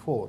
4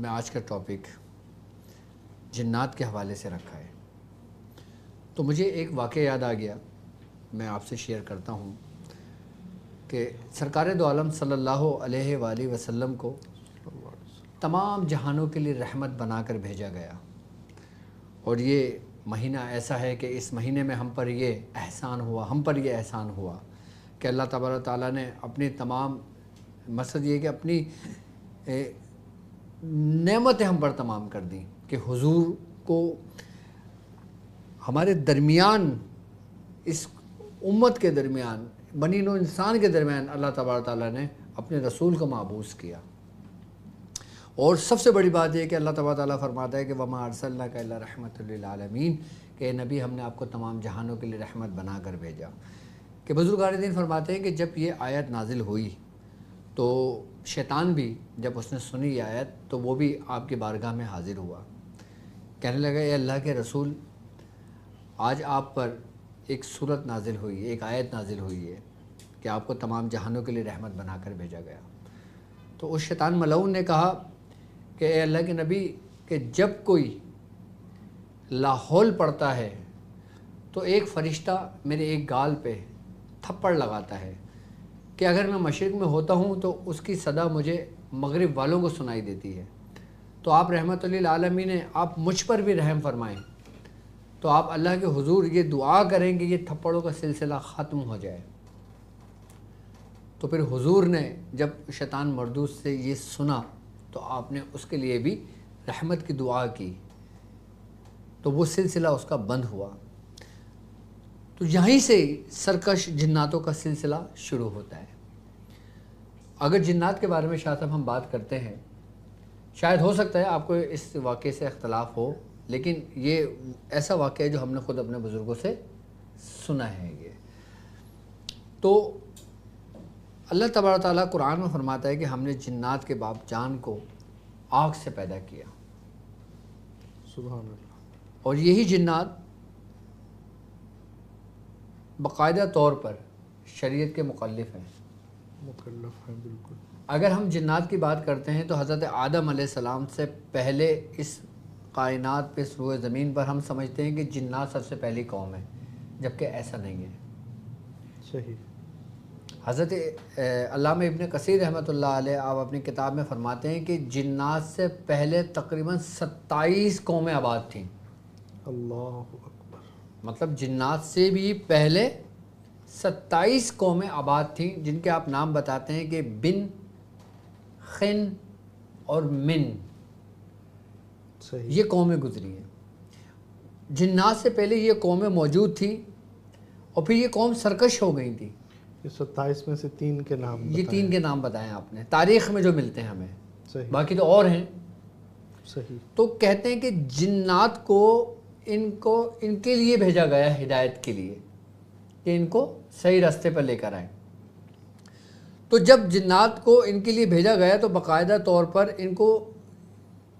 میں آج کا ٹاپک جنات کے حوالے سے رکھا ہے، تو مجھے ایک واقعہ یاد آ گیا، میں آپ سے شیئر کرتا ہوں کہ سرکار دو عالم صلی اللہ علیہ وآلہ وسلم کو تمام جہانوں کے لیے رحمت بنا کر بھیجا گیا، اور یہ مہینہ ایسا ہے کہ اس مہینے میں ہم پر یہ احسان ہوا کہ اللہ تبارک و تعالیٰ نے اپنی تمام مقصد یہ کہ اپنی نعمتیں ہم پر تمام کر دیں کہ حضور کو ہمارے درمیان، اس امت کے درمیان، بنی نوع انسان کے درمیان اللہ تبارک و تعالیٰ نے اپنے رسول کو مبعوث کیا۔ اور سب سے بڑی بات یہ کہ اللہ تبارک و تعالیٰ فرماتا ہے کہ وَمَا أَرْسَلْنَاكَ إِلَّا رَحْمَةً لِّلْعَالَمِينَ، کہ اے نبی ہم نے آپ کو تمام جہانوں کے لیے رحمت بنا کر بھیجا۔ کہ بزرگان دین فرماتے ہیں کہ جب یہ آیت نازل ہوئی تو شیطان بھی جب اس نے سنی یہ آیت تو وہ بھی آپ کی بارگاہ میں حاضر ہوا، کہنے لگا اے اللہ کے رسول، آج آپ پر ایک صورت نازل ہوئی ہے، ایک آیت نازل ہوئی ہے کہ آپ کو تمام جہانوں کے لیے رحمت بنا کر بھیجا گیا۔ تو اس شیطان ملعون نے کہا کہ اے اللہ کے نبی، کہ جب کوئی لاحول پڑتا ہے تو ایک فرشتہ میرے ایک گال پہ تھپڑ لگاتا ہے کہ اگر میں مشرق میں ہوتا ہوں تو اس کی صدا مجھے مغرب والوں کو سنائی دیتی ہے، تو آپ رحمت للعالمین ہیں، آپ مجھ پر بھی رحم فرمائیں، تو آپ اللہ کے حضور یہ دعا کریں کہ یہ تھپڑوں کا سلسلہ ختم ہو جائے۔ تو پھر حضور نے جب شیطان مردود سے یہ سنا تو آپ نے اس کے لیے بھی رحمت کی دعا کی، تو وہ سلسلہ اس کا بند ہوا۔ تو یہیں سے سرکش جناتوں کا سلسلہ شروع ہوتا ہے۔ اگر جنات کے بارے میں شاہ صاحب ہم بات کرتے ہیں، شاید ہو سکتا ہے آپ کو اس واقعے سے اختلاف ہو، لیکن یہ ایسا واقعہ ہے جو ہم نے خود اپنے بزرگوں سے سنا ہے۔ یہ تو اللہ تبارک و تعالیٰ قرآن میں فرماتا ہے کہ ہم نے جنات کے باپ جان کو آگ سے پیدا کیا، سبحان اللہ، اور یہی جنات باقاعدہ طور پر شریعت کے مکلف ہیں، مکلف ہیں بالکل۔ اگر ہم جنات کی بات کرتے ہیں تو حضرت آدم علیہ السلام سے پہلے اس کائنات پہ روئے زمین پر ہم سمجھتے ہیں کہ جنات سب سے پہلی قوم ہے، جبکہ ایسا نہیں ہے۔ صحیح۔ حضرت علامہ ابن کثیر رحمۃ اللہ علیہ آپ اپنی کتاب میں فرماتے ہیں کہ جنات سے پہلے تقریباً 27 قومیں آباد تھیں۔ اللہ اکبر۔ مطلب جنات سے بھی پہلے 27 قومیں آباد تھیں، جن کے آپ نام بتاتے ہیں کہ بن، خن اور من، صحیح۔ یہ قومیں گزری ہیں۔ جنات سے پہلے یہ قومیں موجود تھیں، اور پھر یہ قوم سرکش ہو گئی تھی۔ یہ 27 میں سے 3 کے نام یہ 3 کے نام بتائیں آپ نے، تاریخ میں جو ملتے ہیں ہمیں، صحیح باقی تو اور ہیں۔ صحیح۔ تو کہتے ہیں کہ جنات کو ان کے لیے بھیجا گیا ہدایت کے لیے، کہ ان کو صحیح راستے پر لے کر آئیں۔ تو جب جنات کو ان کے لیے بھیجا گیا تو باقاعدہ طور پر ان کو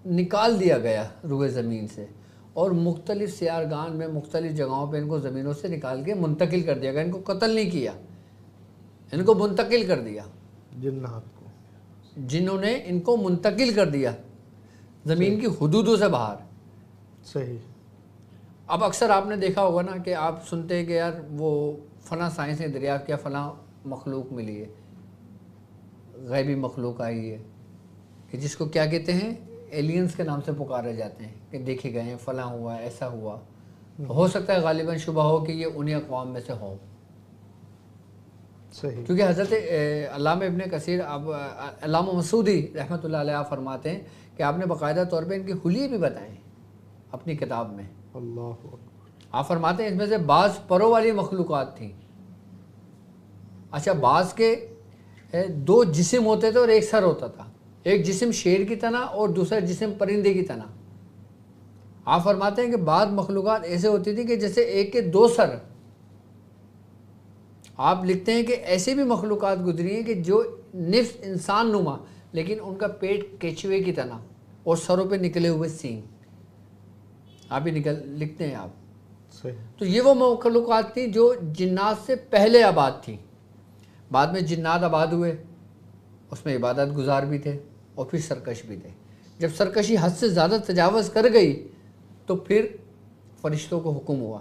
نکال دیا گیا روئے زمین سے، اور مختلف سیارگان میں مختلف جگہوں پہ ان کو زمینوں سے نکال کے منتقل کر دیا گیا۔ ان کو قتل نہیں کیا، ان کو منتقل کر دیا۔ جنات کو، جنہوں نے ان کو منتقل کر دیا زمین کی حدودوں سے باہر۔ صحیح۔ اب اکثر آپ نے دیکھا ہوگا نا کہ آپ سنتے ہیں کہ یار وہ فلاں سائنس نے دریافت کیا، فلاں مخلوق ملی ہے، غیبی مخلوق آئی ہے، کہ جس کو کیا کہتے ہیں، ایلینز کے نام سے پکارے جاتے ہیں، کہ دیکھے گئے ہیں، فلاں ہوا، ایسا ہوا۔ ہو سکتا ہے غالباً شبہ ہو کہ یہ انہی اقوام میں سے ہوں، صحیح۔ کیونکہ حضرت علامہ ابن کثیر، علامہ مسعودی رحمۃ اللہ علیہ فرماتے ہیں کہ آپ نے باقاعدہ طور پہ ان کے حلیے بھی بتائے اپنی کتاب میں۔ اللہ اکبر۔ آپ فرماتے ہیں اس میں سے بعض پروں والی مخلوقات تھیں۔ اچھا، بعض کے 2 جسم ہوتے تھے اور ایک سر ہوتا تھا، ایک جسم شیر کی طرح اور دوسرا جسم پرندے کی طرح۔ آپ فرماتے ہیں کہ بعض مخلوقات ایسے ہوتی تھی کہ جیسے ایک کے 2 سر۔ آپ لکھتے ہیں کہ ایسے بھی مخلوقات گزری ہیں کہ جو نفس انسان نما، لیکن ان کا پیٹ کیچوے کی طرح اور سروں پہ نکلے ہوئے سینگ، آپ ہی لکھتے ہیں آپ۔ صحیح۔ تو یہ وہ مخلوقات تھیں جو جنات سے پہلے آباد تھیں۔ بعد میں جنات آباد ہوئے، اس میں عبادت گزار بھی تھے اور پھر سرکش بھی تھے۔ جب سرکشی حد سے زیادہ تجاوز کر گئی تو پھر فرشتوں کو حکم ہوا،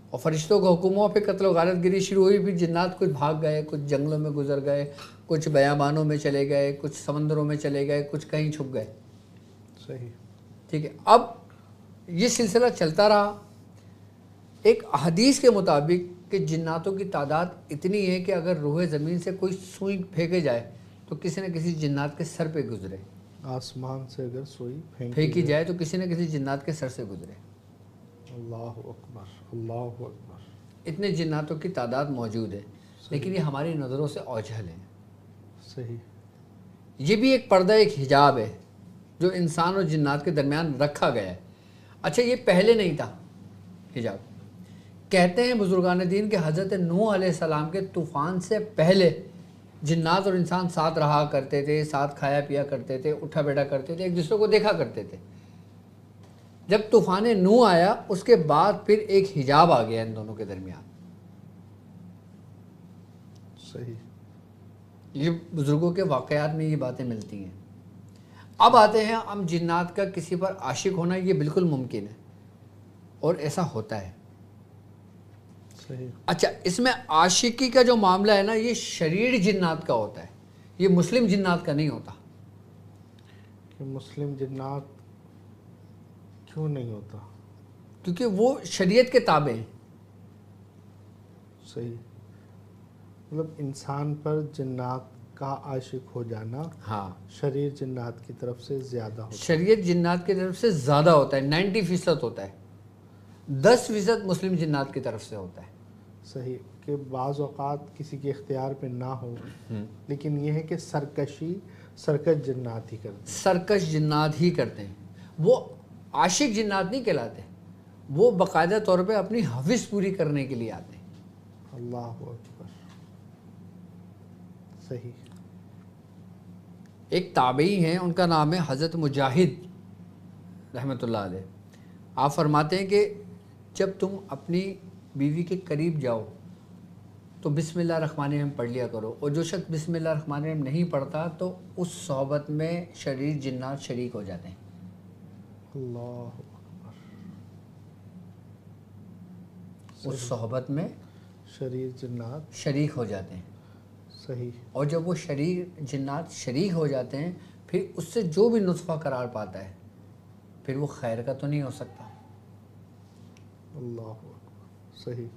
اور فرشتوں کو حکم ہوا، پھر قتل و غارت گری شروع ہوئی، پھر جنات کچھ بھاگ گئے، کچھ جنگلوں میں گزر گئے، کچھ بیابانوں میں چلے گئے، کچھ سمندروں میں چلے گئے، کچھ کہیں چھپ گئے. صحیح. ٹھیک ہے. اب یہ سلسلہ چلتا رہا. ایک حدیث کے مطابق کہ جناتوں کی تعداد اتنی ہے کہ اگر روح زمین سے کوئی سوئی پھینکے جائے تو کسی نہ کسی جنات کے سر پہ گزرے. آسمان سے اگر سوئی پھینکی جائے تو کسی نہ کسی جنات کے سر سے گزرے. اللہ اکبر، اللہ اکبر. اتنے جناتوں کی تعداد موجود ہے، لیکن یہ ہماری نظروں سے اوجھل ہیں. صحیح. یہ بھی ایک پردہ، ایک حجاب ہے جو انسان اور جنات کے درمیان رکھا گیا ہے. اچھا، یہ پہلے نہیں تھا حجاب. کہتے ہیں بزرگان دین کہ حضرت نوح علیہ السلام کے طوفان سے پہلے جنات اور انسان ساتھ رہا کرتے تھے، ساتھ کھایا پیا کرتے تھے، اٹھا بیٹھا کرتے تھے، ایک دوسرے کو دیکھا کرتے تھے. جب طوفان نوح آیا اس کے بعد پھر ایک حجاب آ گیا ان دونوں کے درمیان. صحیح. یہ بزرگوں کے واقعات میں یہ باتیں ملتی ہیں. اب آتے ہیں ہم جنات کا کسی پر عاشق ہونا، یہ بالکل ممکن ہے اور ایسا ہوتا ہے. صحیح. اچھا، اس میں عاشقی کا جو معاملہ ہے نا، یہ شریر جنات کا ہوتا ہے، یہ مسلم جنات کا نہیں ہوتا. کہ مسلم جنات کیوں نہیں ہوتا؟ کیونکہ وہ شریعت کے تابع ہیں. صحیح. مطلب انسان پر جنات کا عاشق ہو جانا ہاں، شریر جنات کی طرف سے زیادہ ہوتا ہے. شریعت جنات کی طرف سے زیادہ ہوتا ہے، 90% ہوتا ہے، 10% مسلم جنات کی طرف سے ہوتا ہے. صحیح. کہ بعض اوقات کسی کے اختیار پہ نہ ہو، لیکن یہ ہے کہ سرکش جنات ہی کرتے ہیں. سرکش جنات ہی کرتے ہیں. وہ عاشق جنات نہیں کہلاتے، وہ باقاعدہ طور پہ اپنی حوث پوری کرنے کے لیے آتے ہیں. اللہ اکبر. صحیح. ایک تابعی ہیں، ان کا نام ہے حضرت مجاہد رحمۃ اللہ علیہ. آپ فرماتے ہیں کہ جب تم اپنی بیوی کے قریب جاؤ تو بسم اللہ الرحمن الرحیم پڑھ لیا کرو، اور جو شخص بسم اللہ الرحمن الرحیم نہیں پڑھتا تو اس صحبت میں شریر جنات شریک ہو جاتے ہیں. اللہ اکبر. اس صحبت میں شریر جنات شریک ہو جاتے ہیں. صحیح. اور جب وہ شریر جنات شریک ہو جاتے ہیں پھر اس سے جو بھی نطفہ قرار پاتا ہے پھر وہ خیر کا تو نہیں ہو سکتا. اللہ اکبر. صحیح.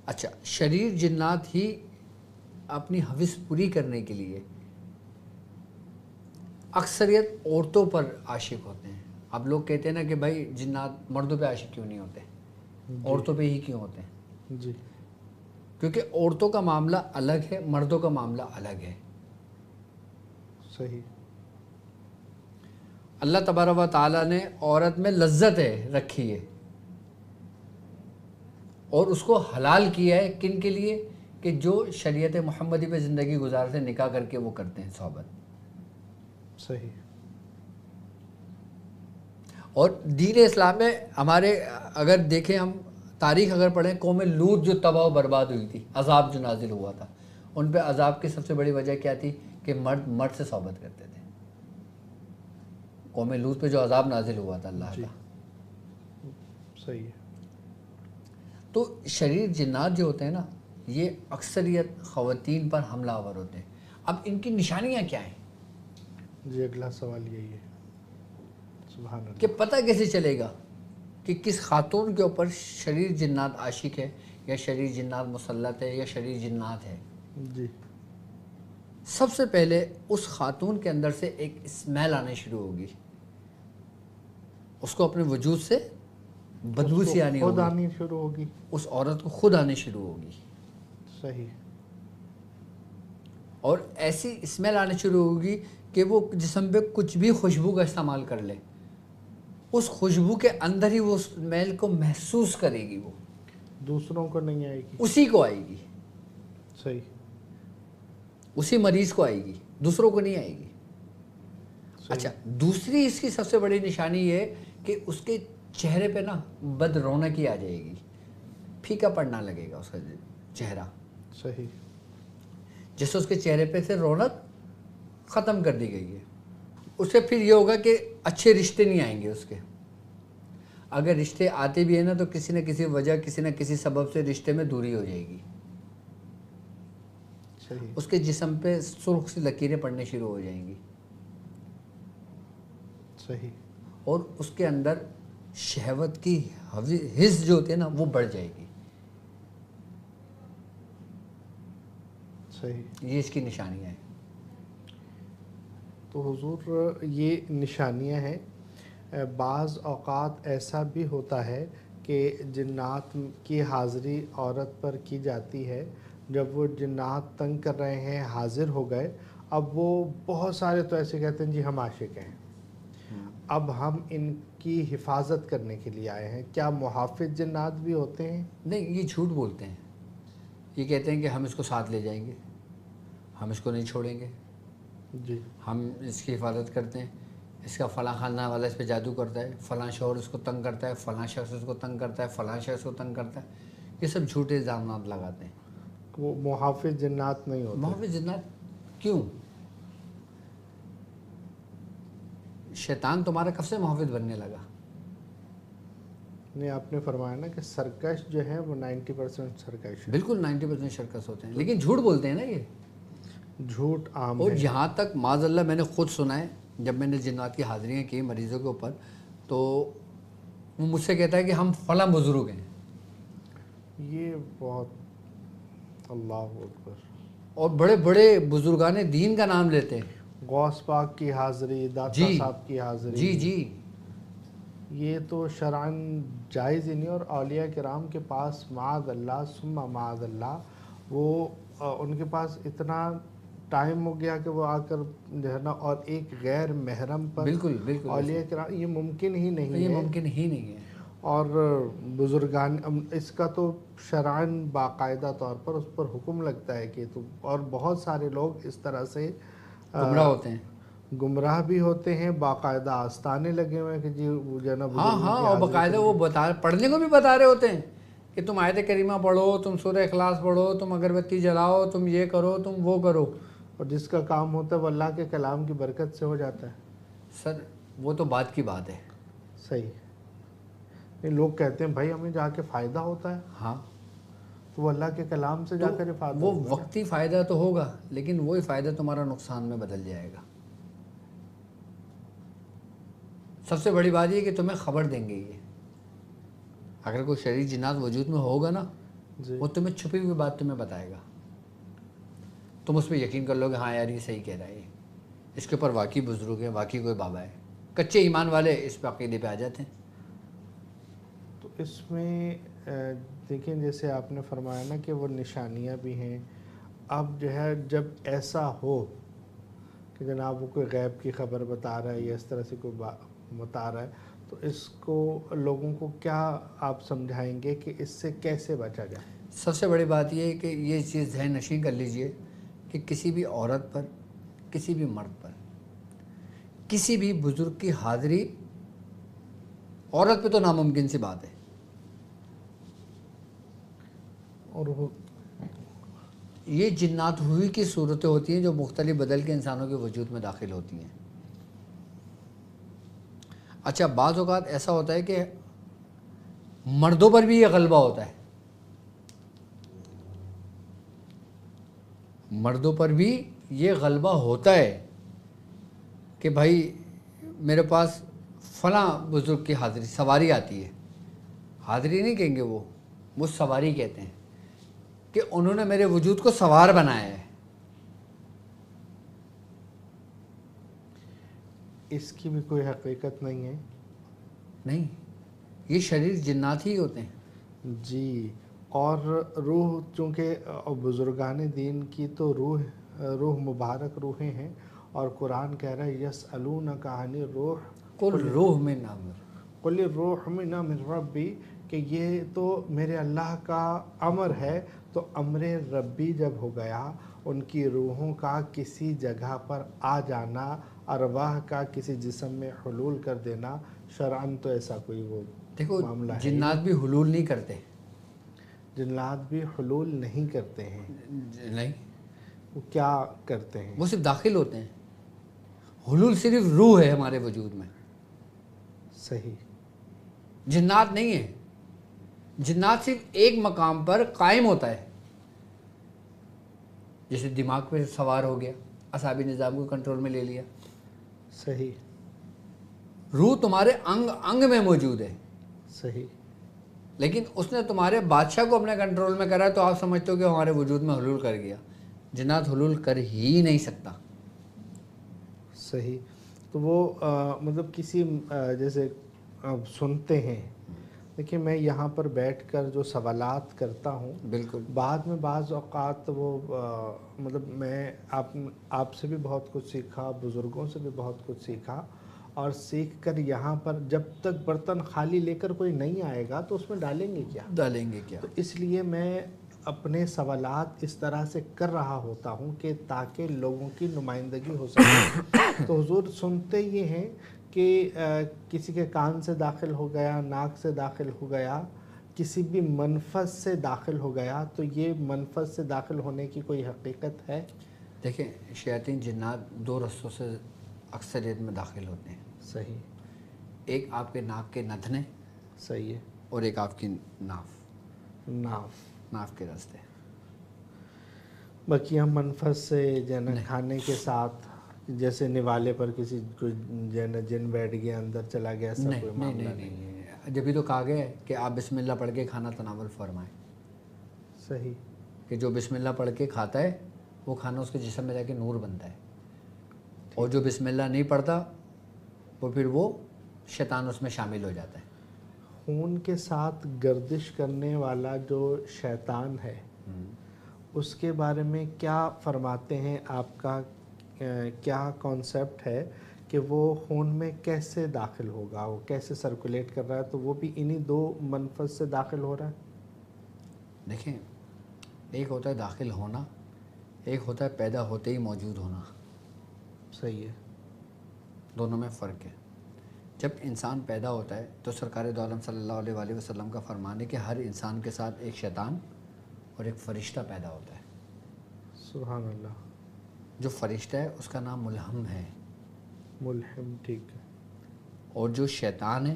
اچھا، شریر جنات ہی اپنی حوث پوری کرنے کے لیے اکثریت عورتوں پر عاشق ہوتے ہیں. اب لوگ کہتے ہیں نا کہ بھائی جنات مردوں پہ عاشق کیوں نہیں ہوتے، عورتوں پہ ہی کیوں ہوتے ہیں؟ جی. کیونکہ عورتوں کا معاملہ الگ ہے، مردوں کا معاملہ الگ ہے. صحیح. اللہ تبارک و تعالیٰ نے عورت میں لذت رکھی ہے اور اس کو حلال کیا ہے. کن کے لیے؟ کہ جو شریعت محمدی پہ زندگی گزارتے ہیں، نکاح کر کے وہ کرتے ہیں صحبت. صحیح. اور دین اسلام میں ہمارے اگر دیکھیں، ہم تاریخ اگر پڑھیں، قوم لوط جو تباہ و برباد ہوئی تھی، عذاب جو نازل ہوا تھا، ان پہ عذاب کی سب سے بڑی وجہ کیا تھی؟ کہ مرد سے صحبت کرتے تھے. قوم لوط پہ جو عذاب نازل ہوا تھا اللہ کا. صحیح ہے. تو شریر جنات جو ہوتے ہیں نا، یہ اکثریت خواتین پر حملہ آور ہوتے ہیں. اب ان کی نشانیاں کیا ہیں؟ جی اگلا سوال یہی ہے. سبحان اللہ. کہ پتہ کیسے چلے گا کہ کس خاتون کے اوپر شریر جنات عاشق ہے، یا شریر جنات مسلط ہے، یا شریر جنات ہے؟ جی. سب سے پہلے اس خاتون کے اندر سے ایک اسمیل آنے شروع ہوگی، اس کو اپنے وجود سے بدبو سی آنی خود ہوگی، آنی شروع ہوگی. اس عورت کو خود آنی شروع ہوگی. صحیح. اور ایسی اسمیل آنے شروع ہوگی کہ وہ جسم پہ کچھ بھی خوشبو کا استعمال کر لے، اس خوشبو کے اندر ہی وہ اسمیل کو محسوس کرے گی. وہ دوسروں کو نہیں آئے گی. اسی کو آئے گی. صحیح. اسی مریض کو آئے گی، دوسروں کو نہیں آئے گی. اچھا، دوسری اس کی سب سے بڑی نشانی یہ ہے کہ اس کے چہرے پہ نا بد رونقی آ جائے گی، پھیکا پڑنا لگے گا اس کا چہرہ. صحیح. جیسے اس کے چہرے پہ سے رونق ختم کر دی گئی ہے. اسے پھر یہ ہوگا کہ اچھے رشتے نہیں آئیں گے اس کے. اگر رشتے آتے بھی ہیں نا تو کسی نہ کسی وجہ کسی نہ کسی سبب سے رشتے میں دوری ہو جائے گی. صحیح. اس کے جسم پہ سرخ سی لکیریں پڑنے شروع ہو جائیں گی. صحیح. اور اس کے اندر شہوت کی حس جو ہوتی ہے نا وہ بڑھ جائے گی. صحیح. یہ اس کی نشانیاں ہیں. تو حضور یہ نشانیاں ہیں. بعض اوقات ایسا بھی ہوتا ہے کہ جنات کی حاضری عورت پر کی جاتی ہے. جب وہ جنات تنگ کر رہے ہیں حاضر ہو گئے, اب وہ بہت سارے تو ایسے کہتے ہیں جی ہم عاشق ہیں, اب ہم ان کی حفاظت کرنے کے لیے آئے ہیں. کیا محافظ جنات بھی ہوتے ہیں؟ نہیں, یہ جھوٹ بولتے ہیں. یہ کہتے ہیں کہ ہم اس کو ساتھ لے جائیں گے, ہم اس کو نہیں چھوڑیں گے, جی ہم اس کی حفاظت کرتے ہیں, اس کا فلاں خاندان والا اس پہ جادو کرتا ہے, فلاں شوہر اس کو تنگ کرتا ہے, فلاں شخص اس کو تنگ کرتا ہے, فلاں شخص کو تنگ کرتا ہے. یہ سب جھوٹے الزامات لگاتے ہیں. وہ محافظ جنات نہیں ہوتے. محافظ جنات کیوں؟ شیطان تمہارا کب سے محافظ بننے لگا؟ نہیں, آپ نے فرمایا نا کہ سرکش جو ہے وہ 90% سرکش ہے. بالکل 90% شرکس ہوتے ہیں, لیکن جھوٹ بولتے ہیں نا یہ. جھوٹ عام اور ہے. یہاں تک معاذ اللہ میں نے خود سنا ہے, جب میں نے جنات کی حاضریاں کی مریضوں کے اوپر, تو وہ مجھ سے کہتا ہے کہ ہم فلاں بزرگ ہیں. یہ بہت, اللہ اکبر. اور بڑے بڑے بزرگان دین کا نام لیتے ہیں. غوث پاک کی حاضری, داتا صاحب کی حاضری. جی جی. یہ تو شرعاً جائز ہی نہیں. اور اولیاء کرام کے پاس معاذ اللہ ثم معاذ اللہ, وہ ان کے پاس اتنا ٹائم ہو گیا کہ وہ آ کر جو ہے نا, اور ایک غیر محرم پر بالکل بالکل اولیاء کرام, یہ ممکن ہی نہیں ہے. یہ ممکن ہی نہیں ہے. اور بزرگان اس کا تو شرعاً باقاعدہ طور پر اس پر حکم لگتا ہے کہ تو, اور بہت سارے لوگ اس طرح سے گمراہ ہوتے ہیں. گمراہ بھی ہوتے ہیں, باقاعدہ آستانے لگے ہوئے ہیں کہ جی وہ جو ہے نا ہاں بزرگوں ہاں, کی اور حاضری باقاعدہ کریں. وہ پڑھنے کو بھی بتا رہے ہوتے ہیں کہ تم آیت کریمہ پڑھو, تم سورہ اخلاص پڑھو, تم اگربتی جلاؤ, تم یہ کرو, تم وہ کرو. اور جس کا کام ہوتا ہے وہ اللہ کے کلام کی برکت سے ہو جاتا ہے. سر وہ تو بات کی بات ہے. صحیح. نہیں, لوگ کہتے ہیں بھائی ہمیں جا کے فائدہ ہوتا ہے. ہاں, تو وہ اللہ کے کلام سے جا کر افادہ وہ ہوگا. وقتی فائدہ تو ہوگا, لیکن وہی فائدہ تمہارا نقصان میں بدل جائے گا. سب سے بڑی بات یہ کہ تمہیں خبر دیں گے. یہ اگر کوئی شرعی جنات وجود میں ہوگا نا, جی. وہ تمہیں چھپی ہوئی بات تمہیں بتائے گا. تم اس پہ یقین کر لو کہ ہاں یار یہ صحیح کہہ رہا ہے, اس کے اوپر واقعی بزرگ ہے, واقعی کوئی بابا ہے. کچے ایمان والے اس پہ عقیدے پہ آ جاتے ہیں. تو اس میں دیکھیں, جیسے آپ نے فرمایا نا کہ وہ نشانیاں بھی ہیں. اب جو ہے جب ایسا ہو کہ جناب وہ کوئی غیب کی خبر بتا رہا ہے یا اس طرح سے کوئی بتا رہا ہے, تو اس کو لوگوں کو کیا آپ سمجھائیں گے کہ اس سے کیسے بچا جائے؟ سب سے بڑی بات یہ ہے کہ یہ چیز ذہن نشین کر لیجئے کہ کسی بھی عورت پر, کسی بھی مرد پر, کسی بھی بزرگ کی حاضری عورت پہ تو ناممکن سی بات ہے. اور وہ یہ جنات ہوئی کی صورتیں ہوتی ہیں جو مختلف بدل کے انسانوں کے وجود میں داخل ہوتی ہیں. اچھا, بعض اوقات ایسا ہوتا ہے کہ مردوں پر بھی یہ غلبہ ہوتا ہے. مردوں پر بھی یہ غلبہ ہوتا ہے کہ بھائی میرے پاس فلاں بزرگ کی حاضری, سواری آتی ہے. حاضری نہیں کہیں گے, وہ سواری کہتے ہیں کہ انہوں نے میرے وجود کو سوار بنایا ہے. اس کی بھی کوئی حقیقت نہیں ہے. نہیں, یہ شریر جنات ہی ہوتے ہیں. جی. اور روح, چونکہ بزرگان دین کی تو روح مبارک روحیں ہیں, اور قرآن کہہ رہا ہے یسألونک عن الروح قل روح من امر, قل الروح من امر ربی, کہ یہ تو میرے اللہ کا امر ہے. تو امر ربی جب ہو گیا, ان کی روحوں کا کسی جگہ پر آ جانا, ارواح کا کسی جسم میں حلول کر دینا, شرعاً تو ایسا کوئی وہ دیکھو معاملہ ہے. جنات بھی حلول نہیں کرتے. جنات بھی حلول نہیں کرتے ہیں. نہیں, وہ کیا کرتے ہیں؟ وہ صرف داخل ہوتے ہیں. حلول صرف روح ہے ہمارے وجود میں، صحیح. جنات نہیں ہے. جنات صرف ایک مقام پر قائم ہوتا ہے، جیسے دماغ پہ سوار ہو گیا، اعصابی نظام کو کنٹرول میں لے لیا. صحیح. روح تمہارے انگ انگ میں موجود ہے، صحیح. لیکن اس نے تمہارے بادشاہ کو اپنے کنٹرول میں کرا ہے، تو آپ سمجھتے ہو کہ ہمارے وجود میں حلول کر گیا. جنات حلول کر ہی نہیں سکتا. صحیح. تو وہ مطلب کسی جیسے سنتے ہیں، دیکھیں میں یہاں پر بیٹھ کر جو سوالات کرتا ہوں، بالکل بعد میں بعض اوقات وہ مطلب میں آپ سے بھی بہت کچھ سیکھا، بزرگوں سے بھی بہت کچھ سیکھا، اور سیکھ کر یہاں پر جب تک برتن خالی لے کر کوئی نہیں آئے گا تو اس میں ڈالیں گے کیا؟ ڈالیں گے کیا. تو اس لیے میں اپنے سوالات اس طرح سے کر رہا ہوتا ہوں کہ تاکہ لوگوں کی نمائندگی ہو سکے. تو حضور سنتے یہ ہیں کہ کسی کے کان سے داخل ہو گیا، ناک سے داخل ہو گیا، کسی بھی منفذ سے داخل ہو گیا، تو یہ منفذ سے داخل ہونے کی کوئی حقیقت ہے؟ دیکھیں شیاطین جنات دو رستوں سے اکثریت میں داخل ہوتے ہیں. صحیح. ایک آپ کے ناک کے نتھنے، صحیح ہے. اور ایک آپ کی ناف ناف کے راستے. باقی ہم منفذ سے جنا کھانے کے ساتھ جیسے نوالے پر کسی کو جن بیٹھ گیا اندر چلا گیا، ایسا کوئی معاملہ نہیں. جبھی تو کہا گیا ہے کہ آپ بسم اللہ پڑھ کے کھانا تناول فرمائیں. صحیح. کہ جو بسم اللہ پڑھ کے کھاتا ہے وہ کھانا اس کے جسم میں جا کے نور بنتا ہے، اور جو بسم اللہ نہیں پڑھتا وہ پھر وہ شیطان اس میں شامل ہو جاتا ہے. خون کے ساتھ گردش کرنے والا جو شیطان ہے، اس کے بارے میں کیا فرماتے ہیں؟ آپ کا کیا کانسیپٹ ہے کہ وہ خون میں کیسے داخل ہوگا، وہ کیسے سرکولیٹ کر رہا ہے؟ تو وہ بھی انہی دو منفذ سے داخل ہو رہا ہے. دیکھیں ایک ہوتا ہے داخل ہونا، ایک ہوتا ہے پیدا ہوتے ہی موجود ہونا. صحیح ہے. دونوں میں فرق ہے. جب انسان پیدا ہوتا ہے تو سرکار دو عالم صلی اللہ علیہ وآلہ وسلم کا فرمان ہے کہ ہر انسان کے ساتھ ایک شیطان اور ایک فرشتہ پیدا ہوتا ہے. سبحان اللہ. جو فرشتہ ہے اس کا نام ملہم ہے. ملہم، ٹھیک ہے. اور جو شیطان ہے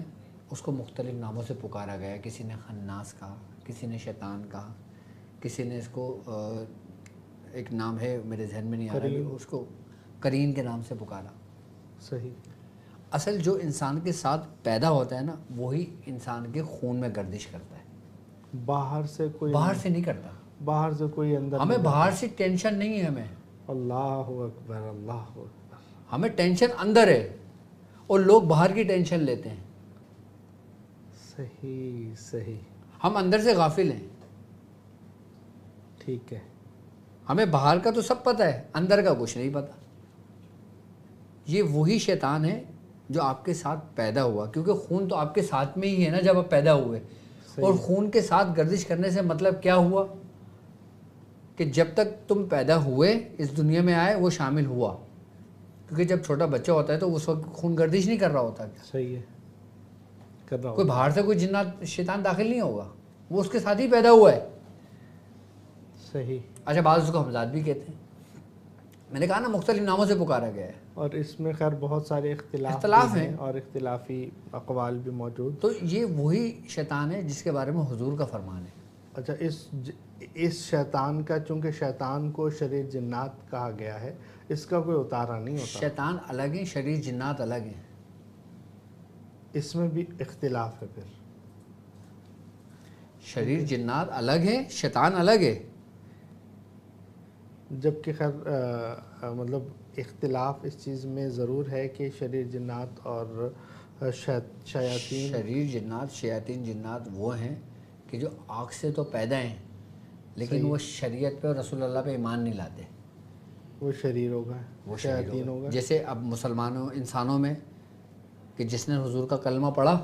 اس کو مختلف ناموں سے پکارا گیا ہے. کسی نے خناس کہا، کسی نے شیطان کہا، کسی نے اس کو ایک نام ہے میرے ذہن میں نہیں آ رہا، اس کو کرین کے نام سے پکارا. صحیح. اصل جو انسان کے ساتھ پیدا ہوتا ہے نا، وہی انسان کے خون میں گردش کرتا ہے. باہر سے کوئی، باہر سے نہیں کرتا. باہر سے کوئی اندر ہمیں باہر سے ٹینشن نہیں ہے. اللہ اکبر، اللہ اکبر. ہمیں ٹینشن اندر ہے، اور لوگ باہر کی ٹینشن لیتے ہیں. صحیح. صحیح. ہم اندر سے غافل ہیں. ٹھیک ہے. ہمیں باہر کا تو سب پتہ ہے، اندر کا کچھ نہیں پتہ. یہ وہی شیطان ہے جو آپ کے ساتھ پیدا ہوا، کیونکہ خون تو آپ کے ساتھ میں ہی ہے نا جب آپ پیدا ہوئے. اور خون کے ساتھ گردش کرنے سے مطلب کیا ہوا کہ جب تک تم پیدا ہوئے اس دنیا میں آئے وہ شامل ہوا. کیونکہ جب چھوٹا بچہ ہوتا ہے تو اس وقت خون گردش نہیں کر رہا ہوتا. صحیح ہے، کر رہا کوئی باہر سے کوئی جنات شیطان داخل نہیں ہوگا، وہ اس کے ساتھ ہی پیدا ہوا ہے. صحیح. اچھا بعض اس کو حمزات بھی کہتے ہیں. میں نے کہا نا مختلف ناموں سے پکارا گیا ہے. اور اس میں خیر بہت سارے اختلاف ہیں اور اختلافی اقوال بھی موجود. تو یہ وہی شیطان ہے جس کے بارے میں حضور کا فرمان ہے. اچھا اس شیطان کا، چونکہ شیطان کو شریر جنات کہا گیا ہے، اس کا کوئی اتارا نہیں ہوتا؟ شیطان الگ ہیں، شریر جنات الگ ہیں. اس میں بھی اختلاف ہے. پھر شریر جنات الگ ہے، شیطان الگ ہے. جبکہ خیر مطلب اختلاف اس چیز میں ضرور ہے کہ شریر جنات اور شیاطین، شریر جنات شیاطین جنات وہ ہیں کہ جو آنکھ سے تو پیدا ہیں لیکن وہ شریعت پہ اور رسول اللہ پہ ایمان نہیں لاتے. وہ شریر ہوگا، وہ شیاطین ہوگا. جیسے اب مسلمانوں انسانوں میں کہ جس نے حضور کا کلمہ پڑھا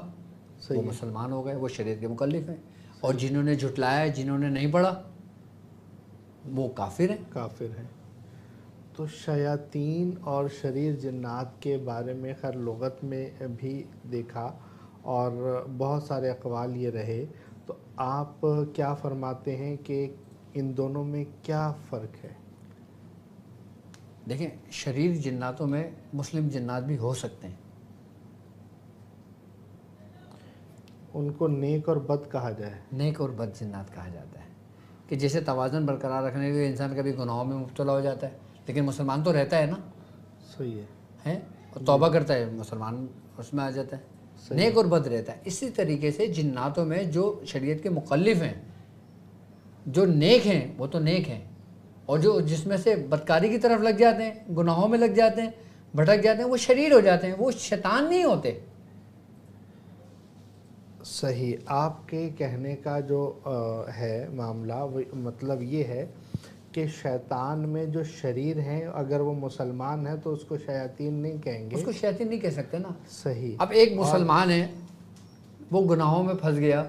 وہ مسلمان ہو گئے، وہ شریعت کے مکلف ہیں. اور جنہوں نے جھٹلایا، جنہوں نے نہیں پڑھا، وہ کافر ہیں. تو شیاطین اور شریر جنات کے بارے میں خیر لغت میں بھی دیکھا اور بہت سارے اقوال یہ رہے. تو آپ کیا فرماتے ہیں کہ ان دونوں میں کیا فرق ہے؟ دیکھیں شریر جناتوں میں مسلم جنات بھی ہو سکتے ہیں. ان کو نیک اور بد کہا جائے. نیک اور بد جنات کہا جاتا ہے کہ جیسے توازن برقرار رکھنے کے لیے انسان کبھی گناہوں میں مبتلا ہو جاتا ہے لیکن مسلمان تو رہتا ہے نا. صحیح ہے اور توبہ کرتا ہے مسلمان اس میں آ جاتا ہے. نیک اور بد رہتا ہے. اسی طریقے سے جناتوں میں جو شریعت کے مخالف ہیں جو نیک ہیں وہ تو نیک ہیں اور جو جس میں سے بدکاری کی طرف لگ جاتے ہیں گناہوں میں لگ جاتے ہیں بھٹک جاتے ہیں وہ شریر ہو جاتے ہیں. وہ شیطان نہیں ہوتے. صحیح. آپ کے کہنے کا جو ہے معاملہ وہ مطلب یہ ہے کہ شیطان میں جو شریر ہیں اگر وہ مسلمان ہیں تو اس کو شیاطین نہیں کہیں گے. اس کو شیاطین نہیں کہہ سکتے نا. صحیح. اب ایک مسلمان ہے وہ گناہوں میں پھنس گیا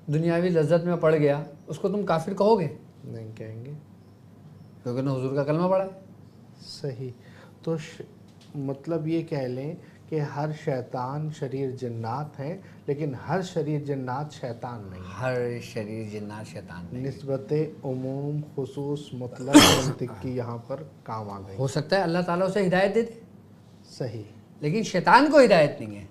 دنیاوی لذت میں پڑ گیا اس کو تم کافر کہو گے؟ نہیں کہیں گے کیونکہ نے حضور کا کلمہ پڑھا ہے. صحیح. تو مطلب یہ کہہ لیں کہ ہر شیطان شریر جنات ہیں لیکن ہر شریر جنات شیطان نہیں. ہر شریر جنات شیطان نہیں. نسبت عموم خصوص مطلق منطق کی یہاں پر کام آ گئی. ہو سکتا ہے اللہ تعالیٰ اسے ہدایت دے دے صحیح. لیکن شیطان کو ہدایت نہیں ہے.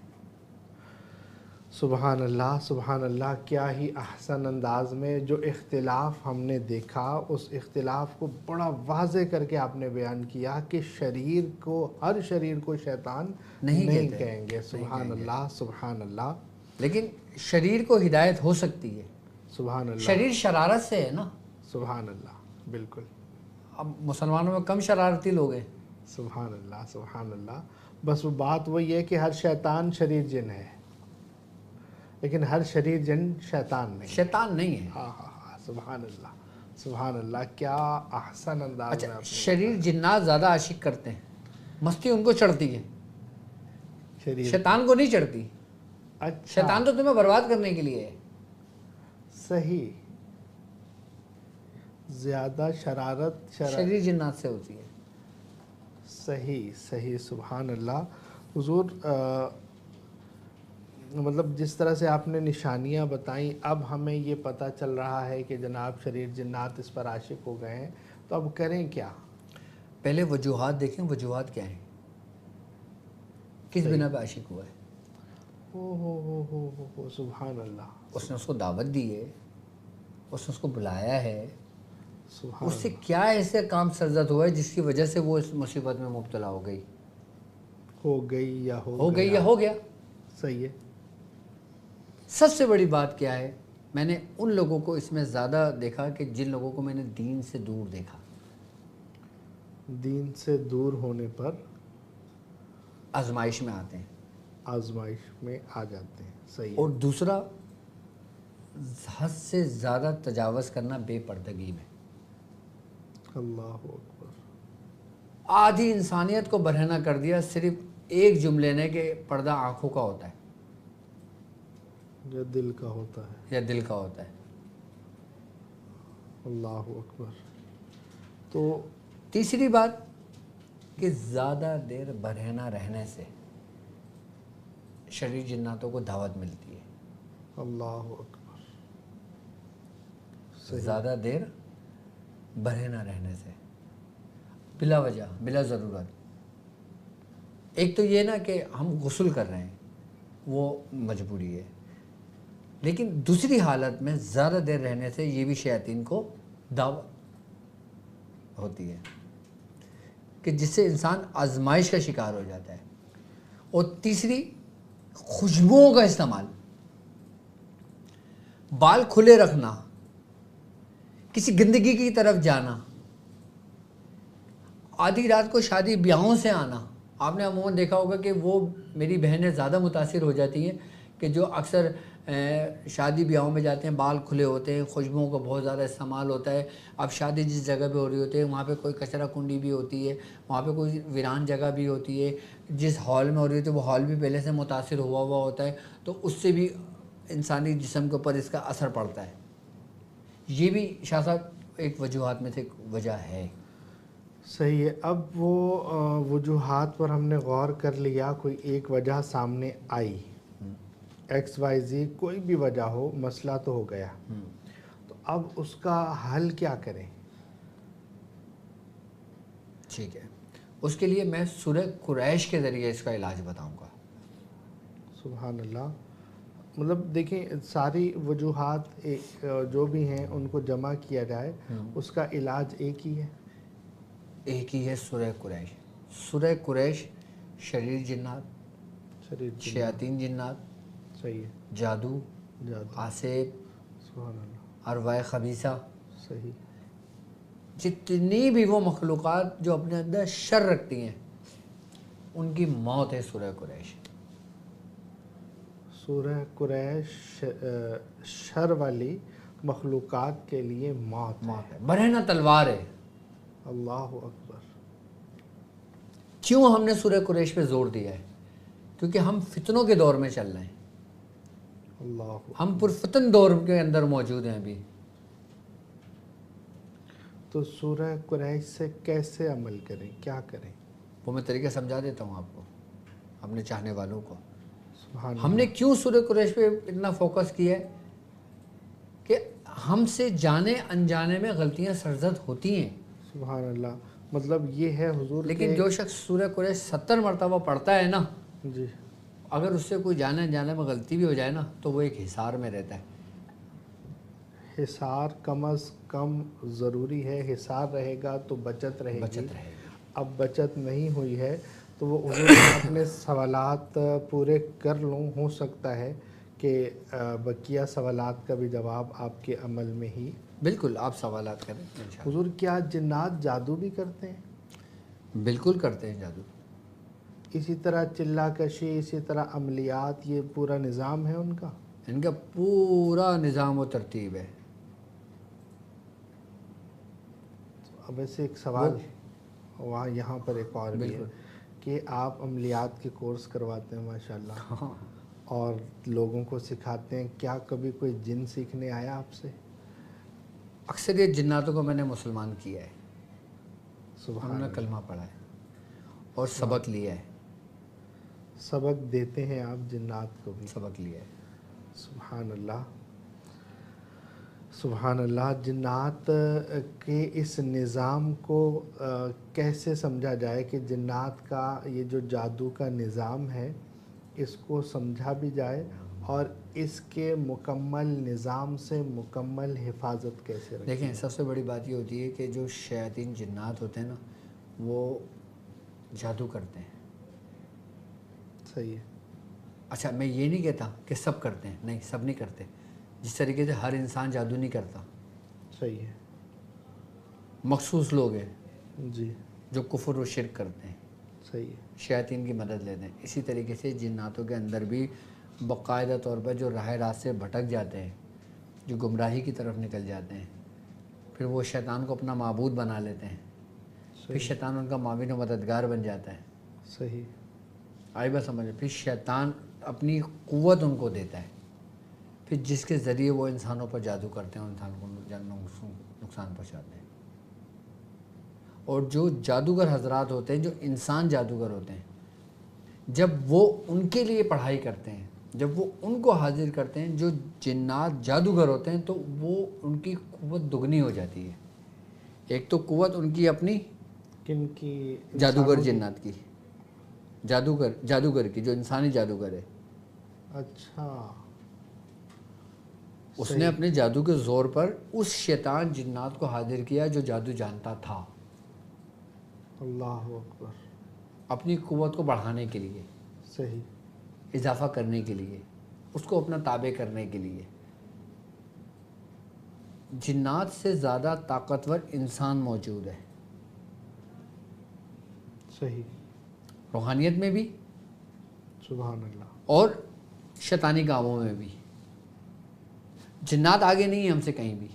سبحان اللہ سبحان اللہ. کیا ہی احسن انداز میں جو اختلاف ہم نے دیکھا اس اختلاف کو بڑا واضح کر کے آپ نے بیان کیا کہ شریر کو ہر شریر کو شیطان نہیں کہیں گے. سبحان اللہ سبحان اللہ. لیکن شریر کو ہدایت ہو سکتی ہے. سبحان اللہ. شریر شرارت سے ہے نا. سبحان اللہ. بالکل. اب مسلمانوں میں کم شرارتی لوگ ہیں. سبحان اللہ سبحان اللہ. بس وہ بات وہی ہے کہ ہر شیطان شریر جن ہے لیکن ہر شریر جن شیطان نہیں. شیطان نہیں ہے. ہاں ہاں ہاں. سبحان اللہ سبحان اللہ. کیا احسن انداز میں. اچھا شریر جنات زیادہ عاشق کرتے ہیں مستی ان کو چڑھتی ہے شریر شیطان کو نہیں چڑھتی. اچھا شیطان تو تمہیں برباد کرنے کے لیے ہے. صحیح. زیادہ شرارت شریر جنات سے ہوتی ہے. صحیح صحیح. سبحان اللہ. حضور مطلب جس طرح سے آپ نے نشانیاں بتائیں اب ہمیں یہ پتہ چل رہا ہے کہ جناب شریر جنات اس پر عاشق ہو گئے ہیں تو اب کریں کیا؟ پہلے وجوہات دیکھیں وجوہات کیا ہیں کس بنا پہ عاشق ہوا ہے. ہو سبحان اللہ. اس نے اس کو دعوت دی ہے اس نے اس کو بلایا ہے سبحان اس سے کیا ایسے کام سرزد ہوا ہے جس کی وجہ سے وہ اس مصیبت میں مبتلا ہو گئی یا ہو گیا. صحیح ہے. سب سے بڑی بات کیا ہے میں نے ان لوگوں کو اس میں زیادہ دیکھا کہ جن لوگوں کو میں نے دین سے دور دیکھا. دین سے دور ہونے پر آزمائش میں آتے ہیں. آزمائش میں آ جاتے ہیں. صحیح. اور دوسرا حد سے زیادہ تجاوز کرنا بے پردگی میں. اللہ اکبر. آدھی انسانیت کو برہنہ کر دیا صرف ایک جملے نے کہ پردہ آنکھوں کا ہوتا ہے یا دل کا ہوتا ہے. اللہ اکبر. تو تیسری بات کہ زیادہ دیر برہنہ رہنے سے شریر جناتوں کو دعوت ملتی ہے. اللہ اکبر. زیادہ دیر برہنہ رہنے سے بلا وجہ بلا ضرورت. ایک تو یہ نا کہ ہم غسل کر رہے ہیں وہ مجبوری ہے لیکن دوسری حالت میں زیادہ دیر رہنے سے یہ بھی شیاطین کو دعوت ہوتی ہے کہ جس سے انسان آزمائش کا شکار ہو جاتا ہے. اور تیسری خوشبوؤں کا استعمال. بال کھلے رکھنا کسی گندگی کی طرف جانا آدھی رات کو شادی بیاہوں سے آنا. آپ نے عموماً دیکھا ہوگا کہ وہ میری بہنیں زیادہ متاثر ہو جاتی ہیں کہ جو اکثر شادی بیاہوں میں جاتے ہیں بال کھلے ہوتے ہیں خوشبوؤں کا بہت زیادہ استعمال ہوتا ہے. اب شادی جس جگہ پہ ہو رہی ہوتی ہے وہاں پہ کوئی کچرا کنڈی بھی ہوتی ہے وہاں پہ کوئی ویران جگہ بھی ہوتی ہے. جس ہال میں ہو رہی ہوتی ہے وہ ہال بھی پہلے سے متاثر ہوا ہوتا ہے تو اس سے بھی انسانی جسم کے اوپر اس کا اثر پڑتا ہے. یہ بھی شاہ صاحب ایک وجوہات میں سے ایک وجہ ہے. صحیح ہے. اب وہ وجوہات پر ہم نے غور کر لیا کوئی ایک وجہ سامنے آئی XYZ کوئی بھی وجہ ہو مسئلہ تو ہو گیا تو اب اس کا حل کیا کریں؟ ٹھیک ہے. اس کے لیے میں سورہ قریش کے ذریعے اس کا علاج بتاؤں گا۔ سبحان اللہ۔ مطلب دیکھیں ساری وجوہات جو بھی ہیں ان کو جمع کیا جائے اس کا علاج ایک ہی ہے، ایک ہی ہے، سورہ قریش۔ سورہ قریش شریر جنات، شریر شیاطین جنات، صحیح ہے، جادو، جادو، آسیب، سبحان اللہ، ارواح خبیثہ، صحیح، جتنی بھی وہ مخلوقات جو اپنے اندر شر رکھتی ہیں ان کی موت ہے سورہ قریش۔ سورہ قریش شر والی مخلوقات کے لیے موت ہے۔ موت ہے، برہنہ تلوار ہے۔ اللہ اکبر۔ کیوں ہم نے سورہ قریش پہ زور دیا ہے؟ کیونکہ ہم فتنوں کے دور میں چل رہے ہیں، اللہ، ہم پرفتن دور کے اندر موجود ہیں ابھی۔ تو سورہ قریش سے کیسے عمل کریں، کیا کریں؟ وہ میں طریقہ سمجھا دیتا ہوں آپ کو، اپنے چاہنے والوں کو۔ سبحان ہم نے کیوں سورہ قریش پہ اتنا فوکس کیا ہے کہ ہم سے جانے انجانے میں غلطیاں سرزد ہوتی ہیں، سبحان اللہ۔ مطلب یہ ہے حضور لیکن کے جو شخص سورہ قریش 70 مرتبہ پڑھتا ہے نا، جی، اگر اس سے کوئی جانے انجانے میں غلطی بھی ہو جائے نا تو وہ ایک حصار میں رہتا ہے۔ حصار کم از کم ضروری ہے، حصار رہے گا تو بچت رہے گی، بچت رہے گی۔ اب بچت نہیں ہوئی ہے تو وہ حضور میں اپنے سوالات پورے کر لوں، ہو سکتا ہے کہ بقیہ سوالات کا بھی جواب آپ کے عمل میں ہی۔ بالکل، آپ سوالات کریں انشاءاللہ۔ حضور کیا جنات جادو بھی کرتے ہیں؟ بالکل کرتے ہیں جادو۔ اسی طرح چلا کشی، اسی طرح عملیات، یہ پورا نظام ہے ان کا؟ ان کا پورا نظام و ترتیب ہے۔ اب ایسے ایک سوال وہاں یہاں پر ایک اور بھی ہے کہ آپ عملیات کے کورس کرواتے ہیں ماشاءاللہ اور لوگوں کو سکھاتے ہیں، کیا کبھی کوئی جن سیکھنے آیا آپ سے؟ اکثریت جناتوں کو میں نے مسلمان کیا ہے، سبحان انہوں نے اللہ۔ کلمہ پڑھا ہے اور سبق لیا ہے، سبق دیتے ہیں آپ جنات کو بھی؟ سبق لیا ہے۔ سبحان اللہ، سبحان اللہ۔ جنات کے اس نظام کو کیسے سمجھا جائے کہ جنات کا یہ جو جادو کا نظام ہے اس کو سمجھا بھی جائے اور اس کے مکمل نظام سے مکمل حفاظت کیسے رکھیں؟ دیکھیں سب سے بڑی بات یہ ہوتی ہے کہ جو شیاطین جنات ہوتے ہیں نا وہ جادو کرتے ہیں۔ صحیح ہے، اچھا میں یہ نہیں کہتا کہ سب کرتے ہیں، نہیں، سب نہیں کرتے، جس طریقے سے ہر انسان جادو نہیں کرتا، صحیح ہے، مخصوص لوگ ہیں جی، جو کفر و شرک کرتے ہیں، صحیح ہے، شیاطین کی مدد لیتے ہیں۔ اسی طریقے سے جناتوں کے اندر بھی باقاعدہ طور پر جو راہ راست سے بھٹک جاتے ہیں، جو گمراہی کی طرف نکل جاتے ہیں، پھر وہ شیطان کو اپنا معبود بنا لیتے ہیں، پھر شیطان ان کا معاون و مددگار بن جاتا ہے۔ صحیح، آئی بات سمجھ، پھر شیطان اپنی قوت ان کو دیتا ہے، پھر جس کے ذریعے وہ انسانوں پر جادو کرتے ہیں، انسان کو نقصان پہنچاتے ہیں۔ اور جو جادوگر حضرات ہوتے ہیں، جو انسان جادوگر ہوتے ہیں، جب وہ ان کے لیے پڑھائی کرتے ہیں، جب وہ ان کو حاضر کرتے ہیں جو جنات جادوگر ہوتے ہیں، تو وہ ان کی قوت دگنی ہو جاتی ہے۔ ایک تو قوت ان کی اپنی کن کی؟ جادوگر جنات کی، جادوگر کی جو انسانی جادوگر ہے، اچھا، اس نے اپنے جادو کے زور پر اس شیطان جنات کو حاضر کیا جو جادو جانتا تھا، اللہ اکبر، اپنی قوت کو بڑھانے کے لیے، صحیح، اضافہ کرنے کے لیے، اس کو اپنا تابع کرنے کے لیے۔ جنات سے زیادہ طاقتور انسان موجود ہے، صحیح، روحانیت میں بھی سبحان اللہ، اور شیطانی کاموں میں بھی۔ جنات آگے نہیں ہیں ہم سے کہیں بھی،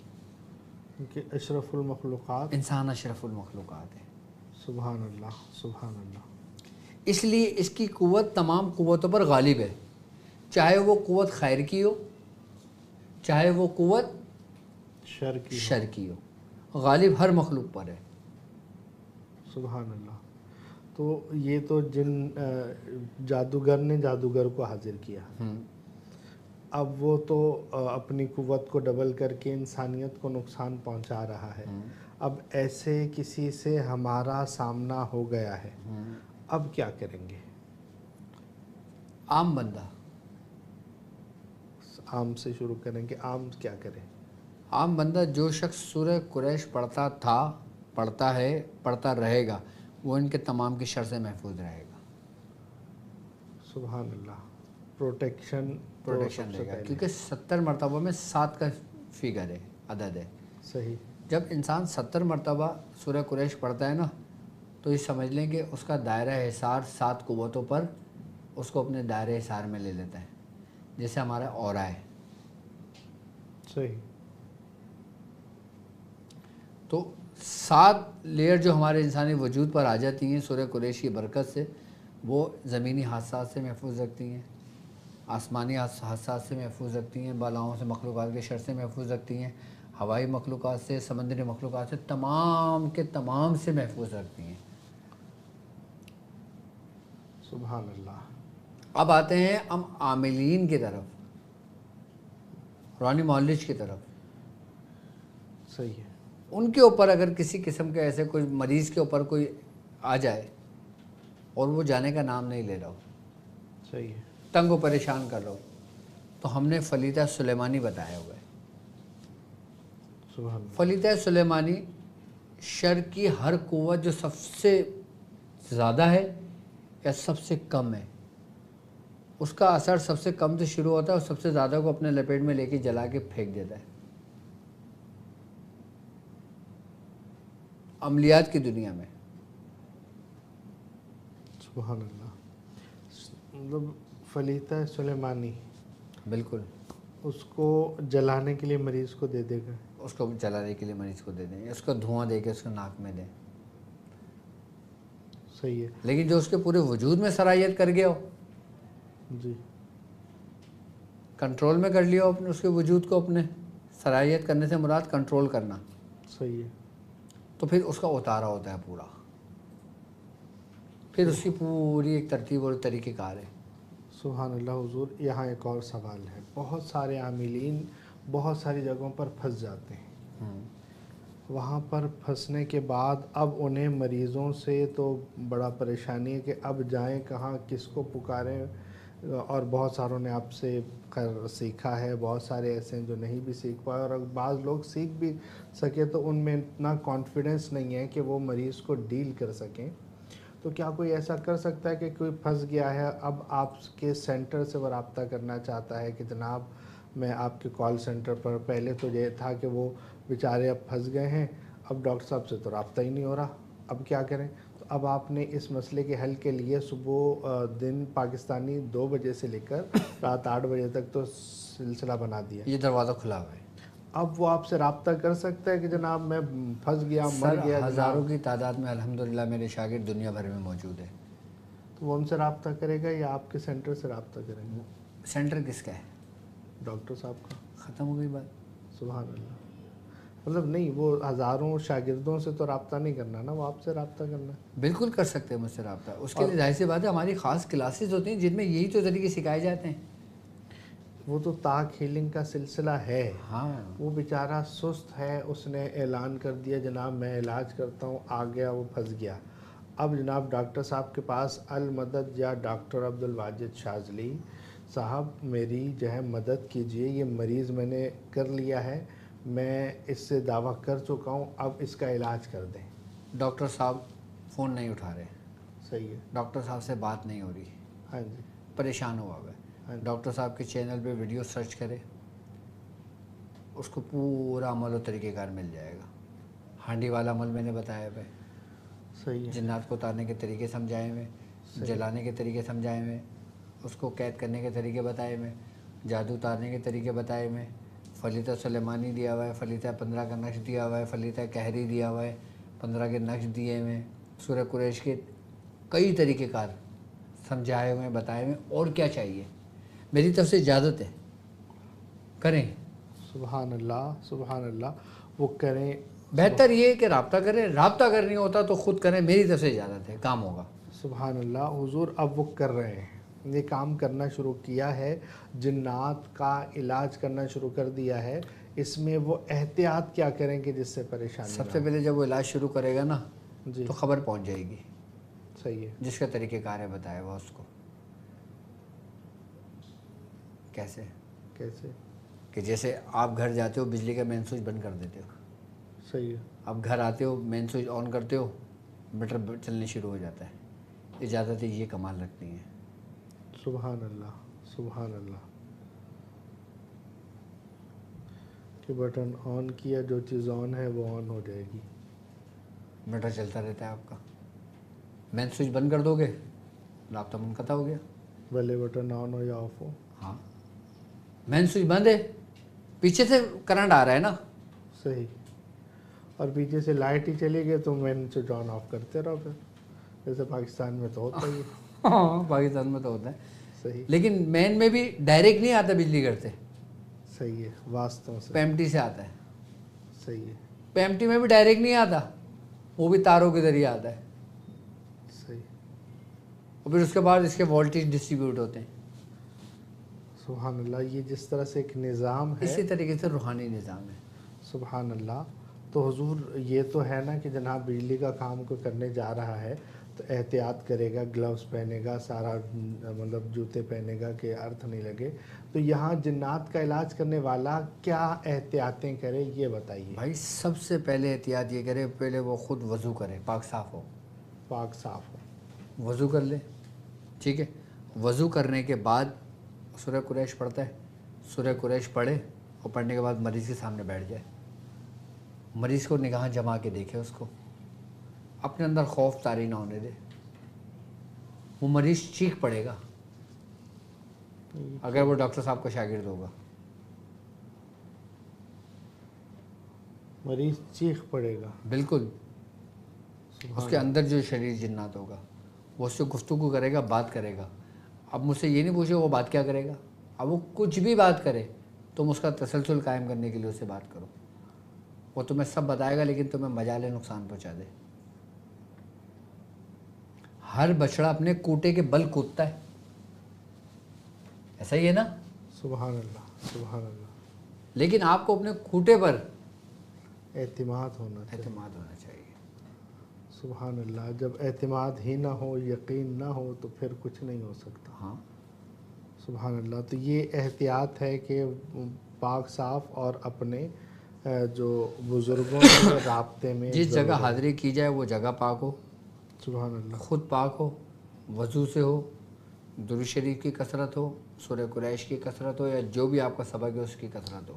کیونکہ اشرف المخلوقات، انسان اشرف المخلوقات ہے۔ سبحان اللہ، سبحان اللہ، اس لیے اس کی قوت تمام قوتوں پر غالب ہے، چاہے وہ قوت خیر کی ہو، چاہے وہ قوت شر کی ہو، غالب ہر مخلوق پر ہے۔ سبحان اللہ۔ تو یہ تو جن جادوگر نے جادوگر کو حاضر کیا، اب وہ تو اپنی قوت کو ڈبل کر کے انسانیت کو نقصان پہنچا رہا ہے۔ اب ایسے کسی سے ہمارا سامنا ہو گیا ہے، اب کیا کریں گے؟ عام بندہ، عام سے شروع کریں گے، عام کیا کریں؟ عام بندہ جو شخص سورہ قریش پڑھتا تھا، پڑھتا ہے، پڑھتا رہے گا، وہ ان کے تمام کی شر سے محفوظ رہے گا، سبحان اللہ، پروٹیکشن تو پروٹیکشن سب سے لے گا، پہلے۔ کیونکہ 70 مرتبہ میں 7 کا فگر ہے، عدد ہے۔ صحیح۔ جب انسان 70 مرتبہ سورہ قریش پڑھتا ہے نا، تو یہ سمجھ لیں کہ اس کا دائرہ حصار 7 قوتوں پر اس کو اپنے دائرہ حصار میں لے لیتا ہے، جیسے ہمارا اورا ہے۔ صحیح۔ تو 7 لیئر جو ہمارے انسانی وجود پر آ جاتی ہیں سورہ قریش کی برکت سے، وہ زمینی حادثات سے محفوظ رکھتی ہیں، آسمانی حادثات سے محفوظ رکھتی ہیں، بالاؤں سے، مخلوقات کے شر سے محفوظ رکھتی ہیں، ہوائی مخلوقات سے، سمندری مخلوقات سے، تمام کے تمام سے محفوظ رکھتی ہیں۔ سبحان اللہ۔ اب آتے ہیں ہم عاملین کی طرف، قرآن معالج کی طرف۔ صحیح ہے۔ ان کے اوپر اگر کسی قسم کے ایسے کوئی مریض کے اوپر کوئی آ جائے اور وہ جانے کا نام نہیں لے رہا ہو، صحیح ہے۔ تنگ و پریشان کر رہا ہو، تو ہم نے فلیتہ سلیمانی بتایا ہوا ہے۔ سبحان اللہ۔ فلیتہ سلیمانی شر کی ہر قوت جو سب سے زیادہ ہے یا سب سے کم ہے، اس کا اثر سب سے کم سے شروع ہوتا ہے اور سب سے زیادہ کو اپنے لپیٹ میں لے کے جلا کے پھینک دیتا ہے۔ عملیات کی دنیا میں سبحان اللہ، مطلب فلیتہ سلیمانی بالکل اس کو جلانے کے لیے مریض کو دے دے گا۔ اس کو جلانے کے لیے مریض کو دے دیں، اس کو دھواں دے کے اس کو ناک میں دیں، صحیح ہے۔ لیکن جو اس کے پورے وجود میں صلاحیت کر گیا ہو، جی۔ کنٹرول میں کر لیا ہو اپنے اس کے وجود کو، اپنے صلاحیت کرنے سے مراد کنٹرول کرنا، صحیح ہے۔ تو پھر اس کا اتارا ہوتا ہے پورا، پھر اس کی پوری ایک ترتیب اور طریقہ کار ہے۔ سبحان اللہ حضور، یہاں ایک اور سوال ہے۔ بہت سارے عاملین بہت ساری جگہوں پر پھنس جاتے ہیں، وہاں پر پھنسنے کے بعد اب انہیں مریضوں سے تو بڑا پریشانی ہے کہ اب جائیں کہاں، کس کو پکاریں، اور بہت ساروں نے آپ سے خیر سیکھا ہے، بہت سارے ایسے ہیں جو نہیں بھی سیکھ پائے، اور بعض لوگ سیکھ بھی سکے تو ان میں اتنا کانفیڈنس نہیں ہے کہ وہ مریض کو ڈیل کر سکیں۔ تو کیا کوئی ایسا کر سکتا ہے کہ کوئی پھنس گیا ہے، اب آپ کے سینٹر سے وہ رابطہ کرنا چاہتا ہے کہ جناب میں آپ کے کال سینٹر پر، پہلے تو یہ تھا کہ وہ بیچارے اب پھنس گئے ہیں، اب ڈاکٹر صاحب سے تو رابطہ ہی نہیں ہو رہا، اب کیا کریں؟ تو اب آپ نے اس مسئلے کے حل کے لیے صبح دن پاکستانی 2 بجے سے لے کر رات 8 بجے تک تو سلسلہ بنا دیا۔ یہ دروازہ کھلا ہوا ہے۔ اب وہ آپ سے رابطہ کر سکتا ہے کہ جناب میں پھنس گیا، مر سر گیا ہزاروں جناب، کی تعداد میں الحمدللہ میرے شاگرد دنیا بھر میں موجود ہے۔ تو وہ ان سے رابطہ کرے گا یا آپ کے سینٹر سے رابطہ کریں گے؟ سینٹر کس کا ہے؟ ڈاکٹر صاحب کا۔ ختم ہو گئی بات۔ سبحان اللہ، مطلب نہیں، وہ ہزاروں شاگردوں سے تو رابطہ نہیں کرنا نا، وہ آپ سے رابطہ کرنا ہے۔ بالکل کر سکتے ہیں مجھ سے رابطہ، اس کے لیے ظاہر سی بات ہے ہماری خاص کلاسز ہوتی ہیں جن میں یہی تو طریقے سکھائے جاتے ہیں۔ وہ تو تاک ہیلنگ کا سلسلہ ہے، ہاں، وہ بیچارہ سست ہے، اس نے اعلان کر دیا جناب میں علاج کرتا ہوں، آ گیا وہ پھنس گیا۔ اب جناب ڈاکٹر صاحب کے پاس المدد یا ڈاکٹر عبدالواجد شاذلی صاحب میری جو ہے مدد کیجئے، یہ مریض میں نے کر لیا ہے، میں اس سے دعویٰ کر چکا ہوں، اب اس کا علاج کر دیں۔ ڈاکٹر صاحب فون نہیں اٹھا رہے، صحیح ہے۔ ڈاکٹر صاحب سے بات نہیں ہو رہی، ہاں جی۔ پریشان ہوا ہوا ہے، ڈاکٹر صاحب کے چینل پہ ویڈیو سرچ کرے، اس کو پورا عمل و طریقہ کار مل جائے گا۔ ہانڈی والا عمل میں نے بتایا ہوا ہے، صحیح ہے۔ جنات کو اتارنے کے طریقے سمجھائے ہوئے، جلانے کے طریقے سمجھائے ہوئے، اس کو قید کرنے کے طریقے بتائے ہوئے، جادو اتارنے کے طریقے بتائے ہوئے، فلیتہ سلیمانی دیا ہوا ہے، فلیتہ 15 کا نقش دیا ہوا ہے، فلیتہ قہری دیا ہوا ہے، 15 کے نقش دیے ہوئے، سورہ قریش کے کئی طریقے کار سمجھائے ہوئے، بتائے ہوئے، اور کیا چاہیے؟ میری طرف سے اجازت ہے، کریں۔ سبحان اللہ، سبحان اللہ، وہ کریں۔ بہتر یہ ہے کہ رابطہ کریں، رابطہ اگر نہیں ہوتا تو خود کریں، میری طرف سے اجازت ہے، کام ہوگا۔ سبحان اللہ حضور، اب وہ کر رہے ہیں، یہ کام کرنا شروع کیا ہے، جنات کا علاج کرنا شروع کر دیا ہے۔ اس میں وہ احتیاط کیا کریں کہ جس سے پریشانی سب سے پہلے جب وہ علاج شروع کرے گا نا جی تو خبر پہنچ جائے گی، صحیح ہے. جس کا طریقہ کار ہے بتائے گا اس کو. کیسے؟ کیسے؟ کہ جیسے آپ گھر جاتے ہو بجلی کا مین سوئچ بند کر دیتے ہو، صحیح ہے. آپ گھر آتے ہو مین سوئچ آن کرتے ہو، میٹر چلنے شروع ہو جاتا ہے. اجازت یہ کمال رکھتی ہیں. سبحان اللہ سبحان اللہ. کہ بٹن آن کیا، جو چیز آن ہے وہ آن ہو جائے گی. میٹر چلتا رہتا ہے آپ کا. مین سوئچ بند کر دو گے رابطہ منقطع ہو گیا. بھلے بٹن آن ہو یا آف ہو. ہاں مین سوئچ بند ہے، پیچھے سے کرنٹ آ رہا ہے نا. صحیح. اور پیچھے سے لائٹ ہی چلی گئی تو مین سوئچ آن آف کرتے رہو پھر، جیسے پاکستان میں تو ہوتا ہی ہے. ہاں پاکستان میں تو ہوتا ہے، صحیح لیکن مین میں بھی ڈائریکٹ نہیں آتا بجلی گھر سے، صحیح ہے. واسطوں سے. پیمٹی سے آتا ہے. صحیح ہے. پیمٹی میں بھی ڈائریکٹ نہیں آتا، وہ بھی تاروں کے ذریعے آتا ہے. صحیح. اور پھر اس کے بعد اس کے وولٹیج ڈسٹریبیوٹ ہوتے ہیں. سبحان اللہ. یہ جس طرح سے ایک نظام ہے، اسی طریقے سے روحانی نظام ہے. سبحان اللہ. تو حضور یہ تو ہے نا کہ جناب بجلی کا کام کو کرنے جا رہا ہے تو احتیاط کرے گا، گلوز پہنے گا، سارا مطلب جوتے پہنے گا کہ ارتھ نہیں لگے. تو یہاں جنات کا علاج کرنے والا کیا احتیاطیں کرے یہ بتائیے. بھائی سب سے پہلے احتیاط یہ کرے، پہلے وہ خود وضو کرے، پاک صاف ہو. پاک صاف ہو. وضو کر لے، ٹھیک ہے. وضو کرنے کے بعد سورہ قریش پڑھتا ہے، سورہ قریش پڑھے اور پڑھنے کے بعد مریض کے سامنے بیٹھ جائے. مریض کو نگاہ جما کے دیکھے، اس کو اپنے اندر خوف طاری نہ ہونے دے. وہ مریض چیخ پڑے گا اگر وہ ڈاکٹر صاحب کا شاگرد ہوگا. مریض چیخ پڑے گا. بالکل. اس کے اندر جو شریر جنات ہوگا وہ اس سے گفتگو کرے گا، بات کرے گا. اب مجھ سے یہ نہیں پوچھے وہ بات کیا کرے گا. اب وہ کچھ بھی بات کرے تم اس کا تسلسل قائم کرنے کے لیے اس سے بات کرو. وہ تمہیں سب بتائے گا لیکن تمہیں مجال نقصان پہنچا دے. ہر بچڑا اپنے کوٹے کے بل کودتا ہے، ایسا ہی ہے نا. سبحان اللہ سبحان اللہ. لیکن آپ کو اپنے کوٹے پر اعتماد ہونا چاہیے. اعتماد ہونا چاہیے. سبحان اللہ. جب اعتماد ہی نہ ہو، یقین نہ ہو تو پھر کچھ نہیں ہو سکتا. ہاں سبحان اللہ. تو یہ احتیاط ہے کہ پاک صاف اور اپنے جو بزرگوں کے رابطے میں جس جگہ حاضری کی جائے وہ جگہ پاک ہو، سبحان اللہ. خود پاک ہو، وضو سے ہو، درود شریف کی کثرت ہو، سورہ قریش کی کثرت ہو، یا جو بھی آپ کا سبق ہے اس کی کثرت ہو.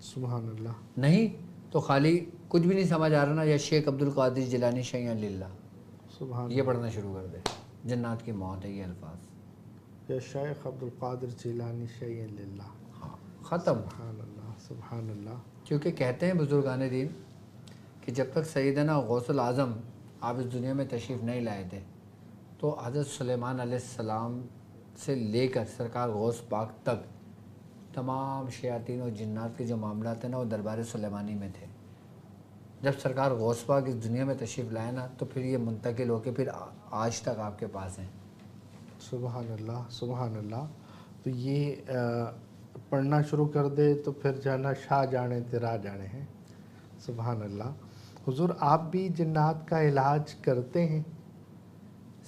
سبحان اللہ. نہیں تو خالی کچھ بھی نہیں سمجھ آ رہا نا، یا شیخ عبد القادر جیلانی شیئا للہ سبحان یہ پڑھنا شروع کر دے. جنات کی موت ہے یہ الفاظ. یا شیخ عبد القادر جیلانی شیئا للہ. ہاں ختم. سبحان اللہ سبحان اللہ. کیونکہ کہتے ہیں بزرگان دین کہ جب تک سیدنا غوث العظم آپ اس دنیا میں تشریف نہیں لائے تھے تو حضرت سلیمان علیہ السلام سے لے کر سرکار غوث پاک تک تمام شیاطین و جنات کے جو معاملات ہیں نا وہ دربار سلیمانی میں تھے. جب سرکار غوث پاک اس دنیا میں تشریف لائے نا تو پھر یہ منتقل ہو کے پھر آج تک آپ کے پاس ہیں. سبحان اللہ سبحان اللہ. تو یہ پڑھنا شروع کر دے تو پھر جانا شاہ جانے تیرا جانے ہیں. سبحان اللہ. حضور آپ بھی جنات کا علاج کرتے ہیں؟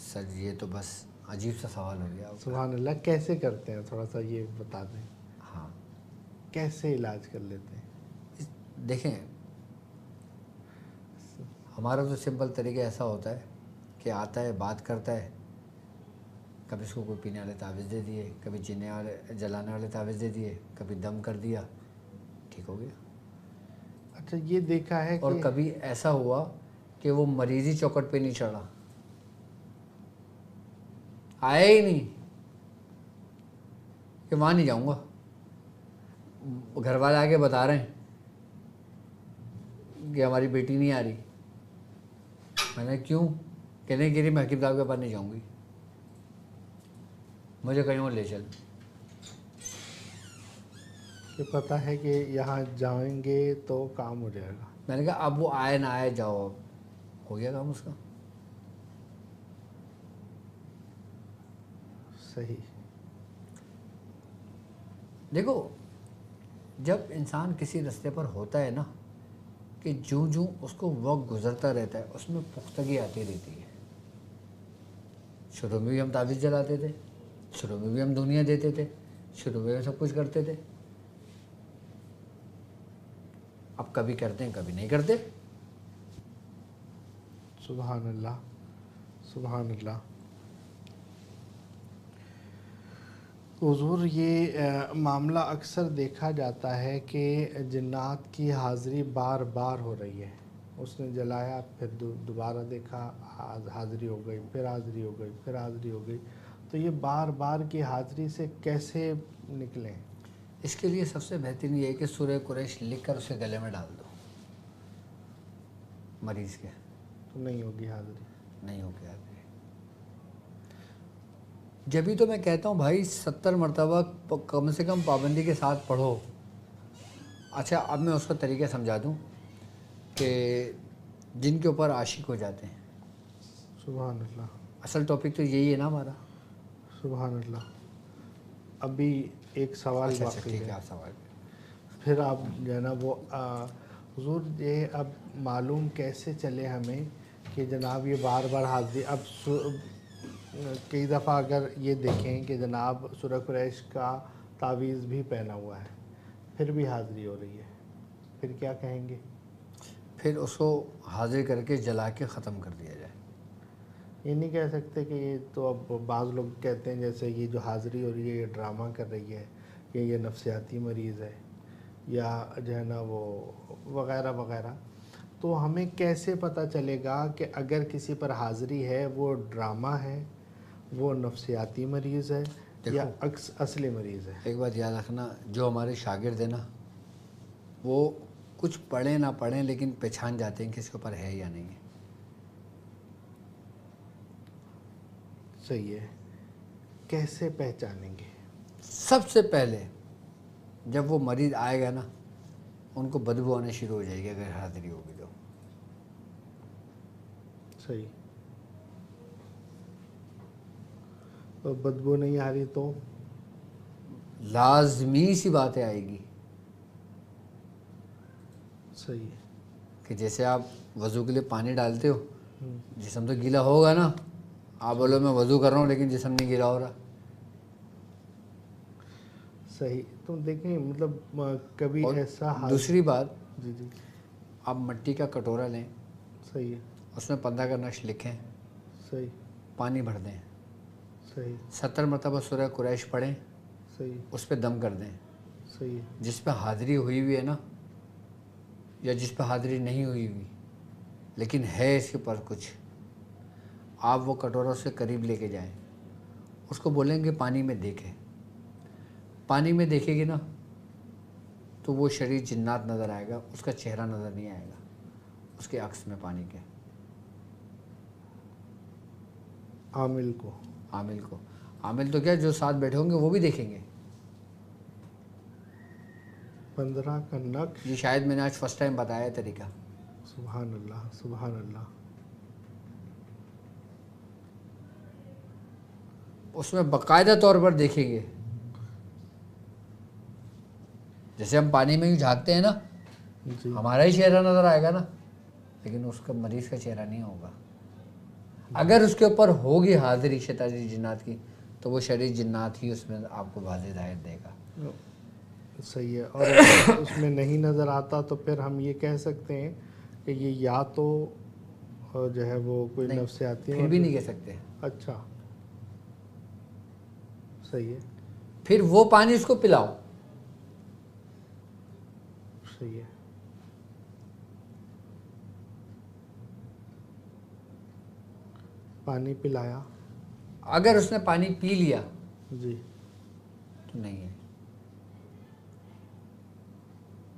سر یہ تو بس عجیب سا سوال ہو گیا. سبحان اللہ. کیسے کرتے ہیں تھوڑا سا یہ بتا دیں. ہاں کیسے علاج کر لیتے ہیں؟ دیکھیں ہمارا تو سمپل طریقہ ایسا ہوتا ہے کہ آتا ہے بات کرتا ہے، کبھی اس کو کوئی پینے والے تعویذ دے دیے، کبھی جینے والے جلانے والے تعویذ دے دیے، کبھی دم کر دیا، ٹھیک ہو گیا. اچھا یہ دیکھا ہے اور کہ کبھی ایسا ہوا کہ وہ مریضی چوکٹ پہ نہیں چڑھا، آیا ہی نہیں کہ وہاں نہیں جاؤں گا. گھر والے آگے بتا رہے ہیں کہ ہماری بیٹی نہیں آ رہی. میں نے کیوں؟ کہنے کہ میں حکیم صاحب کے پاس نہیں جاؤں گی، مجھے کہیں اور لے چل. کہ پتہ ہے کہ یہاں جائیں گے تو کام ہو جائے گا. میں نے کہا اب وہ آئے نہ آئے جاؤ، اب ہو گیا کام اس کا. صحیح. دیکھو جب انسان کسی رستے پر ہوتا ہے نا کہ جوں جوں اس کو وقت گزرتا رہتا ہے اس میں پختگی آتی رہتی ہے. شروع میں بھی ہم تعویذ جلاتے تھے, شروع میں بھی ہم دنیا دیتے تھے, شروع میں بھی سب کچھ کرتے تھے. اب کبھی کرتے ہیں کبھی نہیں کرتے. سبحان اللہ, سبحان اللہ. حضور یہ معاملہ اکثر دیکھا جاتا ہے کہ جنات کی حاضری بار بار ہو رہی ہے. اس نے جلایا, پھر دوبارہ دیکھا حاضری ہو گئی, پھر حاضری ہو گئی, پھر حاضری ہو گئی. تو یہ بار بار کی حاضری سے کیسے نکلیں؟ اس کے لیے سب سے بہترین یہ ہے کہ سورہ قریش لکھ کر اسے گلے میں ڈال دو مریض کے. تو نہیں ہوگی حاضری, نہیں ہو گیا. جبھی تو میں کہتا ہوں بھائی 70 مرتبہ کم سے کم پابندی کے ساتھ پڑھو. اچھا اب میں اس کا طریقہ سمجھا دوں کہ جن کے اوپر عاشق ہو جاتے ہیں. سبحان اللہ. اصل ٹاپک تو یہی ہے نا ہمارا. سبحان اللہ. ابھی ایک سوال اچھا باقی ٹھیک ہے, ہے, آپ سوال. پھر آپ جو ہے نا وہ حضور یہ اب معلوم کیسے چلے ہمیں کہ جناب یہ بار بار حاضری. اب کئی دفعہ اگر یہ دیکھیں کہ جناب سورہ قریش کا تعویذ بھی پہنا ہوا ہے, پھر بھی حاضری ہو رہی ہے, پھر کیا کہیں گے؟ پھر اس کو حاضر کر کے جلا کے ختم کر دیا جائے. یہ نہیں کہہ سکتے کہ یہ تو اب بعض لوگ کہتے ہیں جیسے یہ جو حاضری ہو رہی ہے یہ ڈرامہ کر رہی ہے, کہ یہ نفسیاتی مریض ہے, یا جو ہے نا وہ وغیرہ وغیرہ. تو ہمیں کیسے پتہ چلے گا کہ اگر کسی پر حاضری ہے وہ ڈرامہ ہے, وہ نفسیاتی مریض ہے, یا اصلی مریض ہے؟ ایک بات یاد رکھنا, جو ہمارے شاگرد ہیں نا وہ کچھ پڑھیں نہ پڑھیں لیکن پہچان جاتے ہیں کہ اس کے اوپر ہے یا نہیں ہے. صحیح ہے. کیسے پہچانیں گے؟ سب سے پہلے جب وہ مریض آئے گا نا ان کو بدبو آنے شروع ہو جائے گی اگر حاضری ہوگی تو. صحیح. اور بدبو نہیں آ رہی تو لازمی سی باتیں آئے گی. صحیح ہے. کہ جیسے آپ وضو کے لیے پانی ڈالتے ہو, جسم تو گیلا ہوگا نا, آپ بولو میں وضو کر رہا ہوں لیکن جسم نہیں گیلا ہو رہا. صحیح. تو دیکھیں مطلب کبھی ایسا دوسری بات, جی جی آپ مٹی کا کٹورا لیں, صحیح ہے, اس میں 15 کا نقش لکھیں, صحیح پانی بھر دیں, صحیح 70 مرتبہ سورہ قریش پڑھیں, صحیح اس پہ دم کر دیں. صحیح جس پہ حاضری ہوئی ہوئی ہے نا, یا جس پہ حاضری نہیں ہوئی ہوئی لیکن ہے اس کے پر کچھ, آپ وہ کٹورا سے قریب لے کے جائیں, اس کو بولیں گے پانی میں دیکھیں. پانی میں دیکھے گی نا تو وہ شریر جنات نظر آئے گا, اس کا چہرہ نظر نہیں آئے گا, اس کے عکس میں پانی کے. عامل کو, عامل تو کیا جو ساتھ بیٹھے ہوں گے وہ بھی دیکھیں گے. 15 کا نقش. یہ شاید میں نے آج فرسٹ ٹائم بتایا ہے طریقہ. سبحان اللہ, سبحان اللہ. اس میں باقاعدہ طور پر دیکھیں گے. جیسے ہم پانی میں یوں جھانکتے ہیں نا, جی ہمارا ہی چہرہ نظر آئے گا نا, لیکن اس کا مریض کا چہرہ نہیں ہوگا. اگر اس کے اوپر ہوگی حاضری شیطانی جنات کی تو وہ شریر جنات ہی اس میں آپ کو واضح ظاہر دے گا. صحیح ہے. اور اگر اس میں نہیں نظر آتا تو پھر ہم یہ کہہ سکتے ہیں کہ یہ یا تو جو ہے وہ کوئی نفسیاتی, پھر بھی نہیں کہہ سکتے. اچھا صحیح ہے. پھر وہ پانی اس کو پلاؤ. صحیح ہے. پانی پلایا, اگر اس نے پانی پی لیا جی تو نہیں ہے,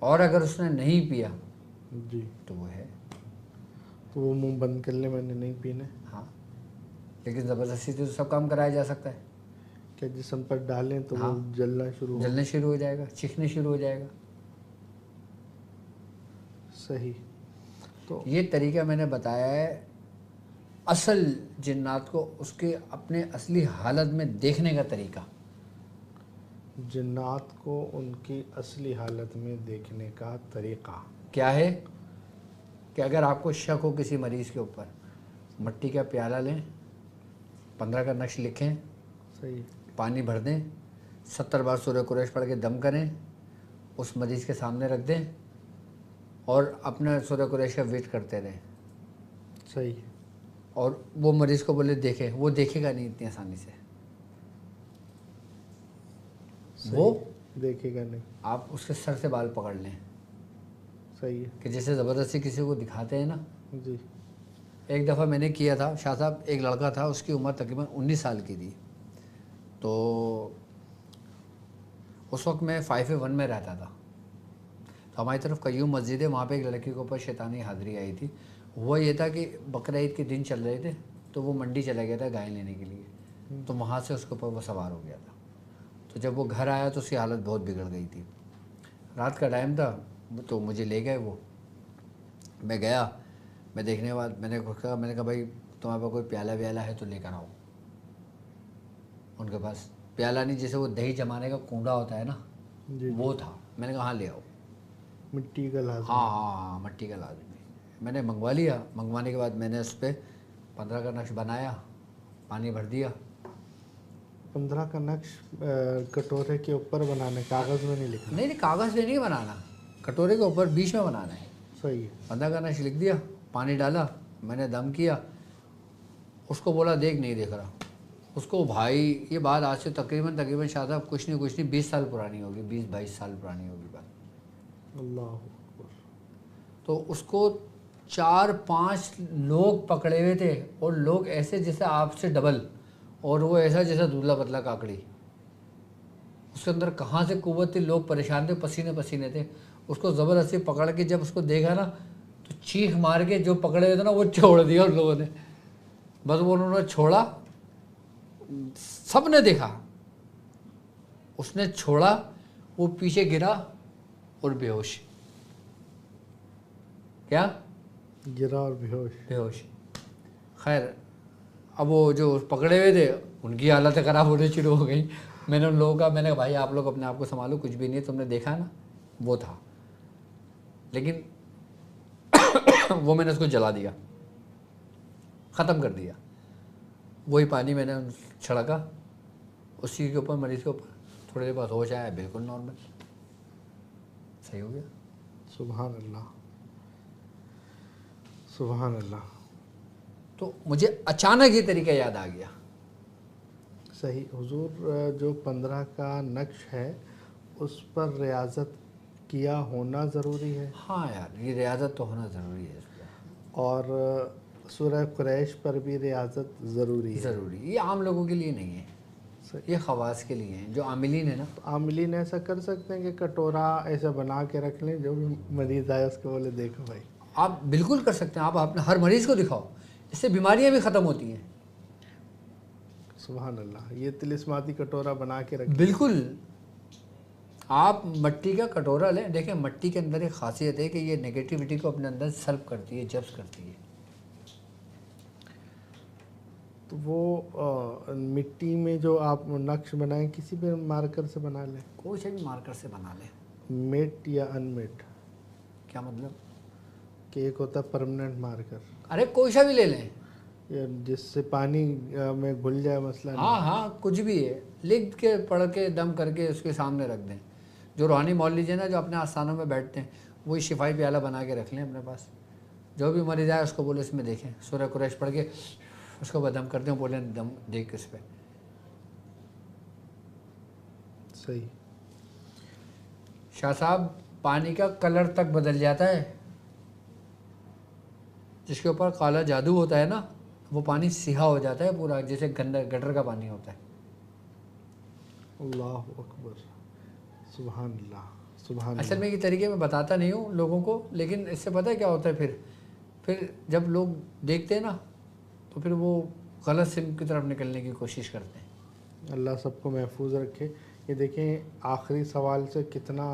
اور اگر اس نے نہیں پیا جی تو وہ ہے. تو وہ منہ بند کر لے, میں نے نہیں پینے. ہاں لیکن زبردستی تو سب کام کرایا جا سکتا ہے. کہ جسم پر ڈالیں تو وہ جلنا شروع ہو جائے گا, چکھنے شروع ہو جائے گا. صحیح. تو یہ طریقہ میں نے بتایا ہے اصل جنات کو اس کے اپنے اصلی حالت میں دیکھنے کا طریقہ. جنات کو ان کی اصلی حالت میں دیکھنے کا طریقہ کیا ہے کہ اگر آپ کو شک ہو کسی مریض کے اوپر، مٹی کا پیالہ لیں، 15 کا نقش لکھیں، صحیح، پانی بھر دیں، 70 بار سورہ قریش پڑھ کے دم کریں، اس مریض کے سامنے رکھ دیں اور اپنا سورہ قریش کا ویٹ کرتے رہیں، صحیح، اور وہ مریض کو بولے دیکھیں، وہ دیکھے گا نہیں اتنی آسانی سے، وہ دیکھے گا نہیں، آپ اس کے سر سے بال پکڑ لیں، صحیح کہ جیسے زبردستی کسی کو دکھاتے ہیں نا۔ ہے، جی، ایک دفعہ میں نے کیا تھا شاہ صاحب، ایک لڑکا تھا، اس کی عمر تقریباً 19 سال کی تھی، تو اس وقت میں 5A1 میں رہتا تھا، تو ہماری طرف قیوم مسجد ہے، وہاں پہ ایک لڑکی کے اوپر شیطانی حاضری آئی تھی۔ ہوا یہ تھا کہ بقرعید کے دن چل رہے تھے، تو وہ منڈی چلا گیا تھا گائے لینے کے لیے، تو وہاں سے اس کے اوپر وہ سوار ہو گیا تھا، تو جب وہ گھر آیا تو اس کی حالت بہت بگڑ گئی تھی، رات کا ٹائم تھا، تو مجھے لے گئے وہ، میں گیا، میں دیکھنے کے بعد میں نے کہا بھائی تمہارے پاس کوئی پیالہ ویالہ ہے تو لے کر آؤ۔ ان کے پاس پیالہ نہیں، جیسے وہ دہی جمانے کا کنڈا ہوتا ہے نا، جی، وہ تھا۔ میں نے کہا ہاں لے آؤ۔ مٹی کا لازم، ہاں ہاں ہاں مٹی کا لازمی۔ میں نے منگوا لیا، منگوانے کے بعد میں نے اس پہ 15 کا نقش بنایا، پانی بھر دیا۔ 15 کا نقش کٹورے کے اوپر بنانے، کاغذ میں نہیں لکھنا، نہیں کاغذ پہ نہیں بنانا، کٹورے کے اوپر بیچ میں بنانا ہے۔ صحیح، 15 کا نقش لکھ دیا، پانی ڈالا، میں نے دم کیا، اس کو بولا دیکھ، نہیں دیکھ رہا اس کو۔ بھائی یہ بات آج سے تقریباً شاہ صاحب کچھ نہیں 20 سال پرانی ہوگی، 20-22 سال پرانی ہوگی بات۔ اللہ اکبر، تو اس کو 4-5 لوگ پکڑے ہوئے تھے، اور لوگ ایسے جیسے آپ سے ڈبل، اور وہ ایسا جیسا دودھلا پتلا کاکڑی، اس کے اندر کہاں سے قوت تھی، لوگ پریشان تھے، پسینے پسینے تھے۔ اس کو زبردستی پکڑ کے جب اس کو دیکھا نا، تو چیخ مار کے جو پکڑے ہوئے تھے نا وہ چھوڑ دیا ان لوگوں نے، بس وہ انہوں نے چھوڑا، سب نے دیکھا، اس نے چھوڑا، وہ پیچھے گرا اور بے ہوش۔ کیا؟ گرا اور بے ہوش، بے ہوش۔ خیر اب وہ جو پکڑے ہوئے تھے ان کی حالتیں خراب ہونے شروع ہو گئی۔ میں نے ان لوگوں کا، میں نے کہا بھائی آپ لوگ اپنے آپ کو سنبھالو، کچھ بھی نہیں، تم نے دیکھا نا وہ تھا، لیکن وہ میں نے اس کو جلا دیا، ختم کر دیا۔ وہی پانی میں نے چھڑکا اسی کے اوپر، مریض کے اوپر، تھوڑی دیر بعد ہوش آیا، بالکل نارمل، صحیح ہو گیا۔ سبحان اللہ، سبحان اللہ، تو مجھے اچانک یہ طریقہ یاد آ گیا۔ صحیح حضور، جو 15 کا نقش ہے اس پر ریاضت کیا ہونا ضروری ہے، ہاں یار یہ ریاضت تو ہونا ضروری ہے اس پہ، اور سورہ قریش پر بھی ریاضت ضروری ہے، ضروری۔ یہ عام لوگوں کے لیے نہیں ہے، صحیح۔ یہ خواص کے لیے ہیں، جو عاملین ہیں نا۔ تو عاملین ایسا کر سکتے ہیں کہ کٹورا ایسا بنا کے رکھ لیں، جو بھی مریض آئے اس کو بولے دیکھو بھائی، آپ بالکل کر سکتے ہیں، آپ اپنے ہر مریض کو دکھاؤ، اس سے بیماریاں بھی ختم ہوتی ہیں۔ سبحان اللہ، یہ طلسماتی کٹورا بنا کے رکھ، بالکل، آپ مٹی کا کٹورا لیں، دیکھیں مٹی کے اندر ایک خاصیت ہے کہ یہ نگیٹیوٹی کو اپنے اندر سلب کرتی ہے، جذب کرتی ہے۔ تو وہ مٹی میں جو آپ نقش بنائیں کسی بھی مارکر سے بنا لیں، کوئی سے بھی مارکر سے بنا لیں۔ میٹ یا ان میٹ، کیا مطلب؟ کہ ایک ہوتا ہے پرمننٹ مارکر، ارے کوئی سا بھی لے لیں، جس سے پانی میں گھل جائے مسئلہ نہیں، ہاں ہاں کچھ بھی ہے، لکھ کے پڑھ کے دم کر کے اس کے سامنے رکھ دیں۔ جو روحانی مولوی ہیں نا، جو اپنے آستانوں میں بیٹھتے ہیں، وہی شفائی پیالہ بنا کے رکھ لیں اپنے پاس، جو بھی مریض آئے اس کو بولے اس میں دیکھیں، سورہ قریش پڑھ کے اس کو دم کرتے ہیں، بولیں دم دیکھ اس پہ۔ صحیح، شاہ صاحب پانی کا کلر تک بدل جاتا ہے، جس کے اوپر کالا جادو ہوتا ہے نا، وہ پانی سیاہ ہو جاتا ہے پورا، جیسے گٹر کا پانی ہوتا ہے۔ اللہ اکبر، سبحان اللہ، سبحان اصل اللہ، میں یہ طریقے میں بتاتا نہیں ہوں لوگوں کو، لیکن اس سے پتہ ہے کیا ہوتا ہے، پھر جب لوگ دیکھتے ہیں نا تو پھر وہ غلط سمت کی طرف نکلنے کی کوشش کرتے ہیں۔ اللہ سب کو محفوظ رکھے۔ یہ دیکھیں آخری سوال سے کتنا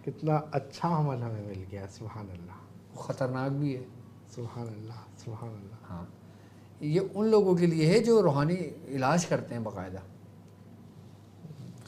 کتنا اچھا عمل ہمیں مل گیا، سبحان اللہ، وہ خطرناک بھی ہے۔ سبحان اللہ، سبحان اللہ، ہاں یہ ان لوگوں کے لیے ہے جو روحانی علاج کرتے ہیں باقاعدہ۔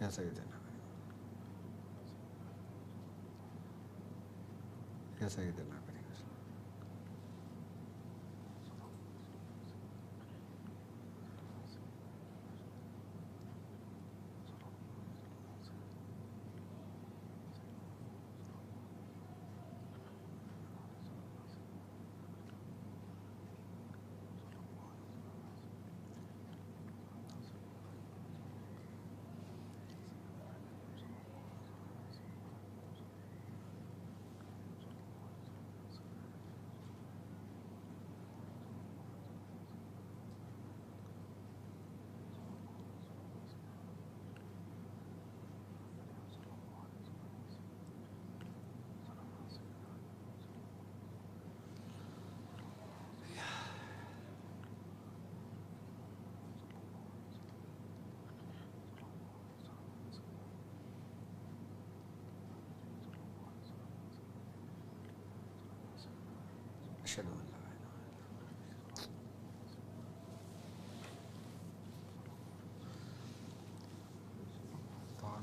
یا سیدنا یا سیدنا اشہد ان لا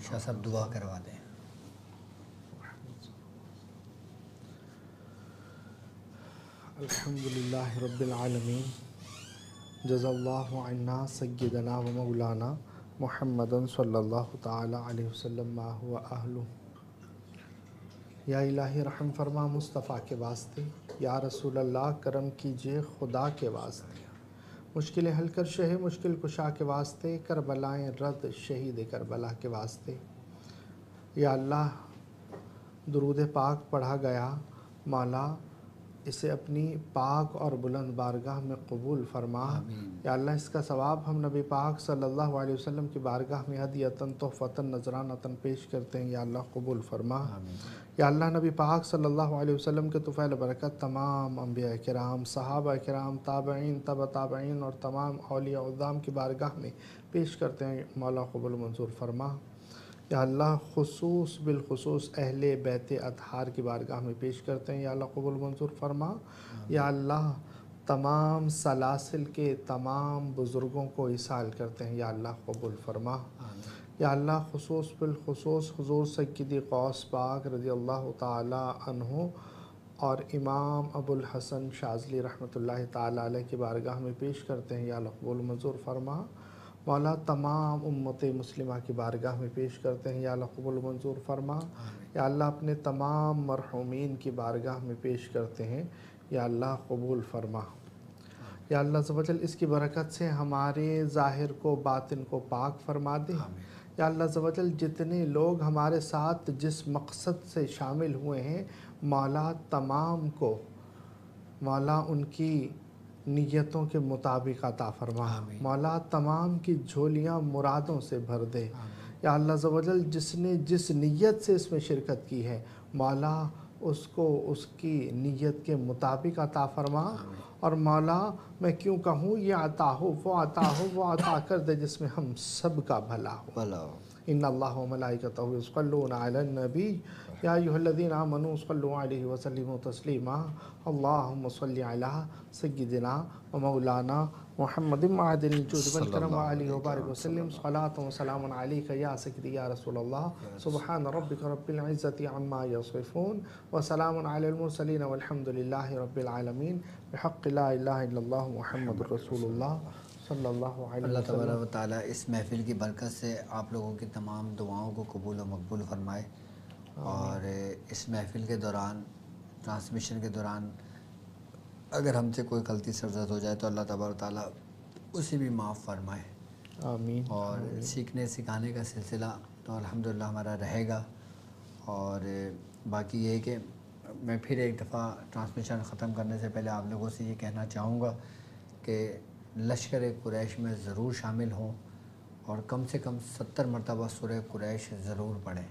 شاہ صاحب دعا کروا دیں. الحمدللہ رب العالمین جزا اللہ عنا سیدنا و مولانا محمد صلی اللہ تعالی علیہ وسلم ما ہوا اہلہ. یا الہی رحم فرما مصطفیٰ کے واسطے، یا رسول اللہ کرم کیجئے خدا کے واسطے، مشکل حل کر شہ مشکل کشا کے واسطے، کربلائیں رد شہید کربلا کے واسطے. یا اللہ درود پاک پڑھا گیا، مولا اسے اپنی پاک اور بلند بارگاہ میں قبول فرما. یا اللہ اس کا ثواب ہم نبی پاک صلی اللہ علیہ وسلم کی بارگاہ میں ہدیتاً تحفتاً نذرانتاً پیش کرتے ہیں، یا اللہ قبول فرما. یا اللہ نبی پاک صلی اللہ علیہ وسلم کے طفیل برکت تمام انبیاء کرام، صحابہ کرام، تابعین، تبع تابعین اور تمام اولیاء اعظام کی بارگاہ میں پیش کرتے ہیں، مولا قبول منظور فرما. یا اللہ خصوص بالخصوص اہل بیت اطہار کی بارگاہ میں پیش کرتے ہیں، یا اللہ قبول منظور فرما. یا اللہ تمام سلاسل کے تمام بزرگوں کو ایصال کرتے ہیں، یا اللہ قبول فرما. یا اللہ خصوص بالخصوص حضور سیدی غوث پاک رضی اللہ تعالی عنہ اور امام ابو الحسن شاذلی رحمۃ اللہ تعالی علیہ کی بارگاہ میں پیش کرتے ہیں، یا اللہ قبول منظور فرما. مولا تمام امت مسلمہ کی بارگاہ میں پیش کرتے ہیں، یا اللہ قبول منظور فرما. یا اللہ اپنے تمام مرحومین کی بارگاہ میں پیش کرتے ہیں، یا اللہ قبول فرما. یا اللہ عز و جل اس کی برکت سے ہمارے ظاہر کو باطن کو پاک فرما دے. یا اللہ عز و جل جتنے لوگ ہمارے ساتھ جس مقصد سے شامل ہوئے ہیں، مولا تمام کو مولا ان کی نیتوں کے مطابق عطا فرما. مولا تمام کی جھولیاں مرادوں سے بھر دے. یا اللہ عز و جل جس نے جس نیت سے اس میں شرکت کی ہے، مولا اس کو اس کی نیت کے مطابق عطا فرما. اور مولا میں کیوں کہوں یہ عطا ہو وہ عطا ہو وہ عطا کر دے جس میں ہم سب کا بھلا ہو. ان اللہ و ملائکتہ یصلون علی النبی یا ایھا الذین آمنوا صلوا علیہ وسلموا تسلیما. اللہم صل علی سیدنا و مولانا محمد معدن الجود والکرم وعلیہ وبارک وسلم. صلاۃ و سلام علیک یا سیدی یا رسول اللہ. سبحان ربک رب العزۃ عما یصفون وسلام علی المرسلین والحمد للہ رب العالمین بحق لا الہ الا اللہ محمد رسول اللہ صلی اللہ علیہ اللہ وسلم. تبارک و تعالیٰ اس محفل کی برکت سے آپ لوگوں کی تمام دعاؤں کو قبول و مقبول فرمائے. اور اس محفل کے دوران ٹرانسمیشن کے دوران اگر ہم سے کوئی غلطی سرزد ہو جائے تو اللہ تبارک و تعالیٰ اسے بھی معاف فرمائے. آمین. اور سیکھنے سکھانے کا سلسلہ تو الحمدللہ ہمارا رہے گا. اور باقی یہ کہ میں پھر ایک دفعہ ٹرانسمیشن ختم کرنے سے پہلے آپ لوگوں سے یہ کہنا چاہوں گا کہ لشکر قریش میں ضرور شامل ہوں اور کم سے کم 70 مرتبہ سورہ قریش ضرور پڑھیں.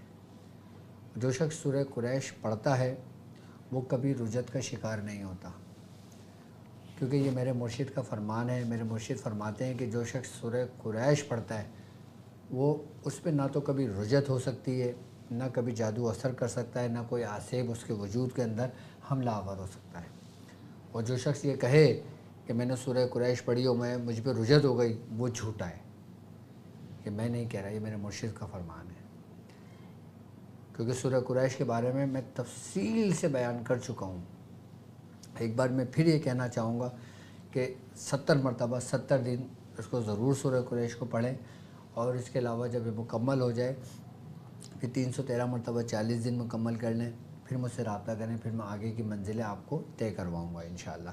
جو شخص سورہ قریش پڑھتا ہے وہ کبھی رجت کا شکار نہیں ہوتا، کیونکہ یہ میرے مرشد کا فرمان ہے. میرے مرشد فرماتے ہیں کہ جو شخص سورہ قریش پڑھتا ہے وہ اس پہ نہ تو کبھی رجت ہو سکتی ہے، نہ کبھی جادو اثر کر سکتا ہے، نہ کوئی آسیب اس کے وجود کے اندر حملہ آور ہو سکتا ہے. اور جو شخص یہ کہے کہ میں نے سورہ قریش پڑھی اور مجھ پہ رجت ہو گئی، وہ جھوٹا ہے. یہ میں نہیں کہہ رہا، یہ میرے مرشد کا فرمان ہے، کیونکہ سورہ قریش کے بارے میں تفصیل سے بیان کر چکا ہوں۔ ایک بار میں پھر یہ کہنا چاہوں گا کہ 70 مرتبہ 70 دن اس کو ضرور سورہ قریش کو پڑھیں، اور اس کے علاوہ جب یہ مکمل ہو جائے پھر 313 مرتبہ 40 دن مکمل کر لیں، پھر مجھ سے رابطہ کریں، پھر میں آگے کی منزلیں آپ کو طے کرواؤں گا انشاءاللہ۔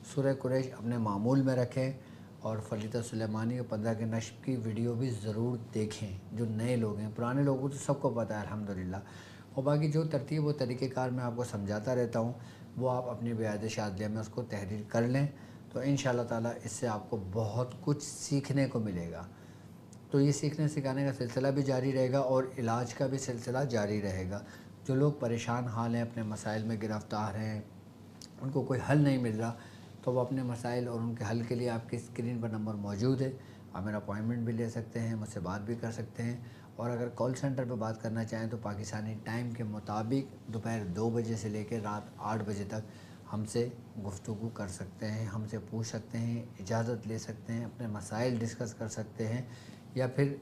سورہ قریش اپنے معمول میں رکھیں، اور فلیطہ سلیمانی اور 15 کے نشب کی ویڈیو بھی ضرور دیکھیں، جو نئے لوگ ہیں۔ پرانے لوگوں تو سب کو پتہ ہے الحمدللہ، اور باقی جو ترتیب و طریقہ کار میں آپ کو سمجھاتا رہتا ہوں وہ آپ اپنی بیعت شاذلیہ میں اس کو تحریر کر لیں، تو انشاءاللہ تعالیٰ اس سے آپ کو بہت کچھ سیکھنے کو ملے گا۔ تو یہ سیکھنے سکھانے کا سلسلہ بھی جاری رہے گا، اور علاج کا بھی سلسلہ جاری رہے گا۔ جو لوگ پریشان حال ہیں، اپنے مسائل میں گرفتار ہیں، ان کو کوئی حل نہیں مل رہا، تو وہ اپنے مسائل اور ان کے حل کے لیے آپ کی اسکرین پر نمبر موجود ہے، آپ میرا اپوائنٹمنٹ بھی لے سکتے ہیں، مجھ سے بات بھی کر سکتے ہیں، اور اگر کال سینٹر پہ بات کرنا چاہیں تو پاکستانی ٹائم کے مطابق دوپہر 2 بجے سے لے کے رات 8 بجے تک ہم سے گفتگو کر سکتے ہیں، ہم سے پوچھ سکتے ہیں، اجازت لے سکتے ہیں، اپنے مسائل ڈسکس کر سکتے ہیں، یا پھر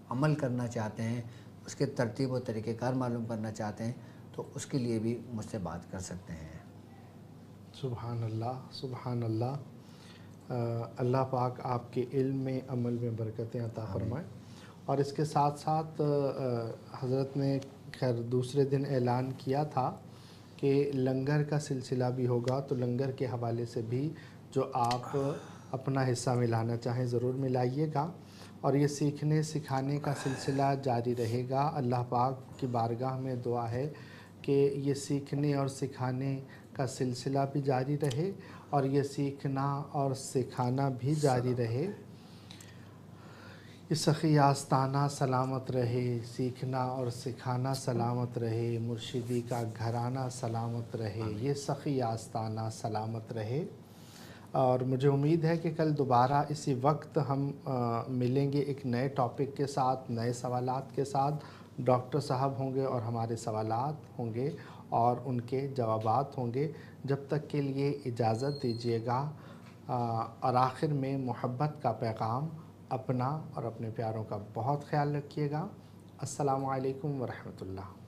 عمل کرنا چاہتے ہیں، اس کے ترتیب و طریقہ کار معلوم کرنا چاہتے ہیں، تو اس کے لیے بھی مجھ سے بات کر سکتے ہیں۔ سبحان اللہ، سبحان اللہ۔ اللہ پاک آپ کے علم میں، عمل میں برکتیں عطا فرمائے۔ اور اس کے ساتھ ساتھ حضرت نے خیر دوسرے دن اعلان کیا تھا کہ لنگر کا سلسلہ بھی ہوگا، تو لنگر کے حوالے سے بھی جو آپ اپنا حصہ ملانا چاہیں ضرور ملائیے گا، اور یہ سیکھنے سکھانے کا سلسلہ جاری رہے گا۔ اللہ پاک کی بارگاہ میں دعا ہے کہ یہ سیکھنے اور سکھانے کا سلسلہ بھی جاری رہے، اور یہ سیکھنا اور سکھانا بھی جاری رہے۔ یہ سخی آستانہ سلامت رہے، سیکھنا اور سکھانا سلامت رہے، مرشدی کا گھرانہ سلامت رہے، یہ سخی آستانہ سلامت رہے۔ اور مجھے امید ہے کہ کل دوبارہ اسی وقت ہم ملیں گے ایک نئے ٹاپک کے ساتھ، نئے سوالات کے ساتھ۔ ڈاکٹر صاحب ہوں گے اور ہمارے سوالات ہوں گے اور ان کے جوابات ہوں گے۔ جب تک کے لیے اجازت دیجیے گا، اور آخر میں محبت کا پیغام، اپنا اور اپنے پیاروں کا بہت خیال رکھیے گا۔ السلام علیکم ورحمۃ اللہ۔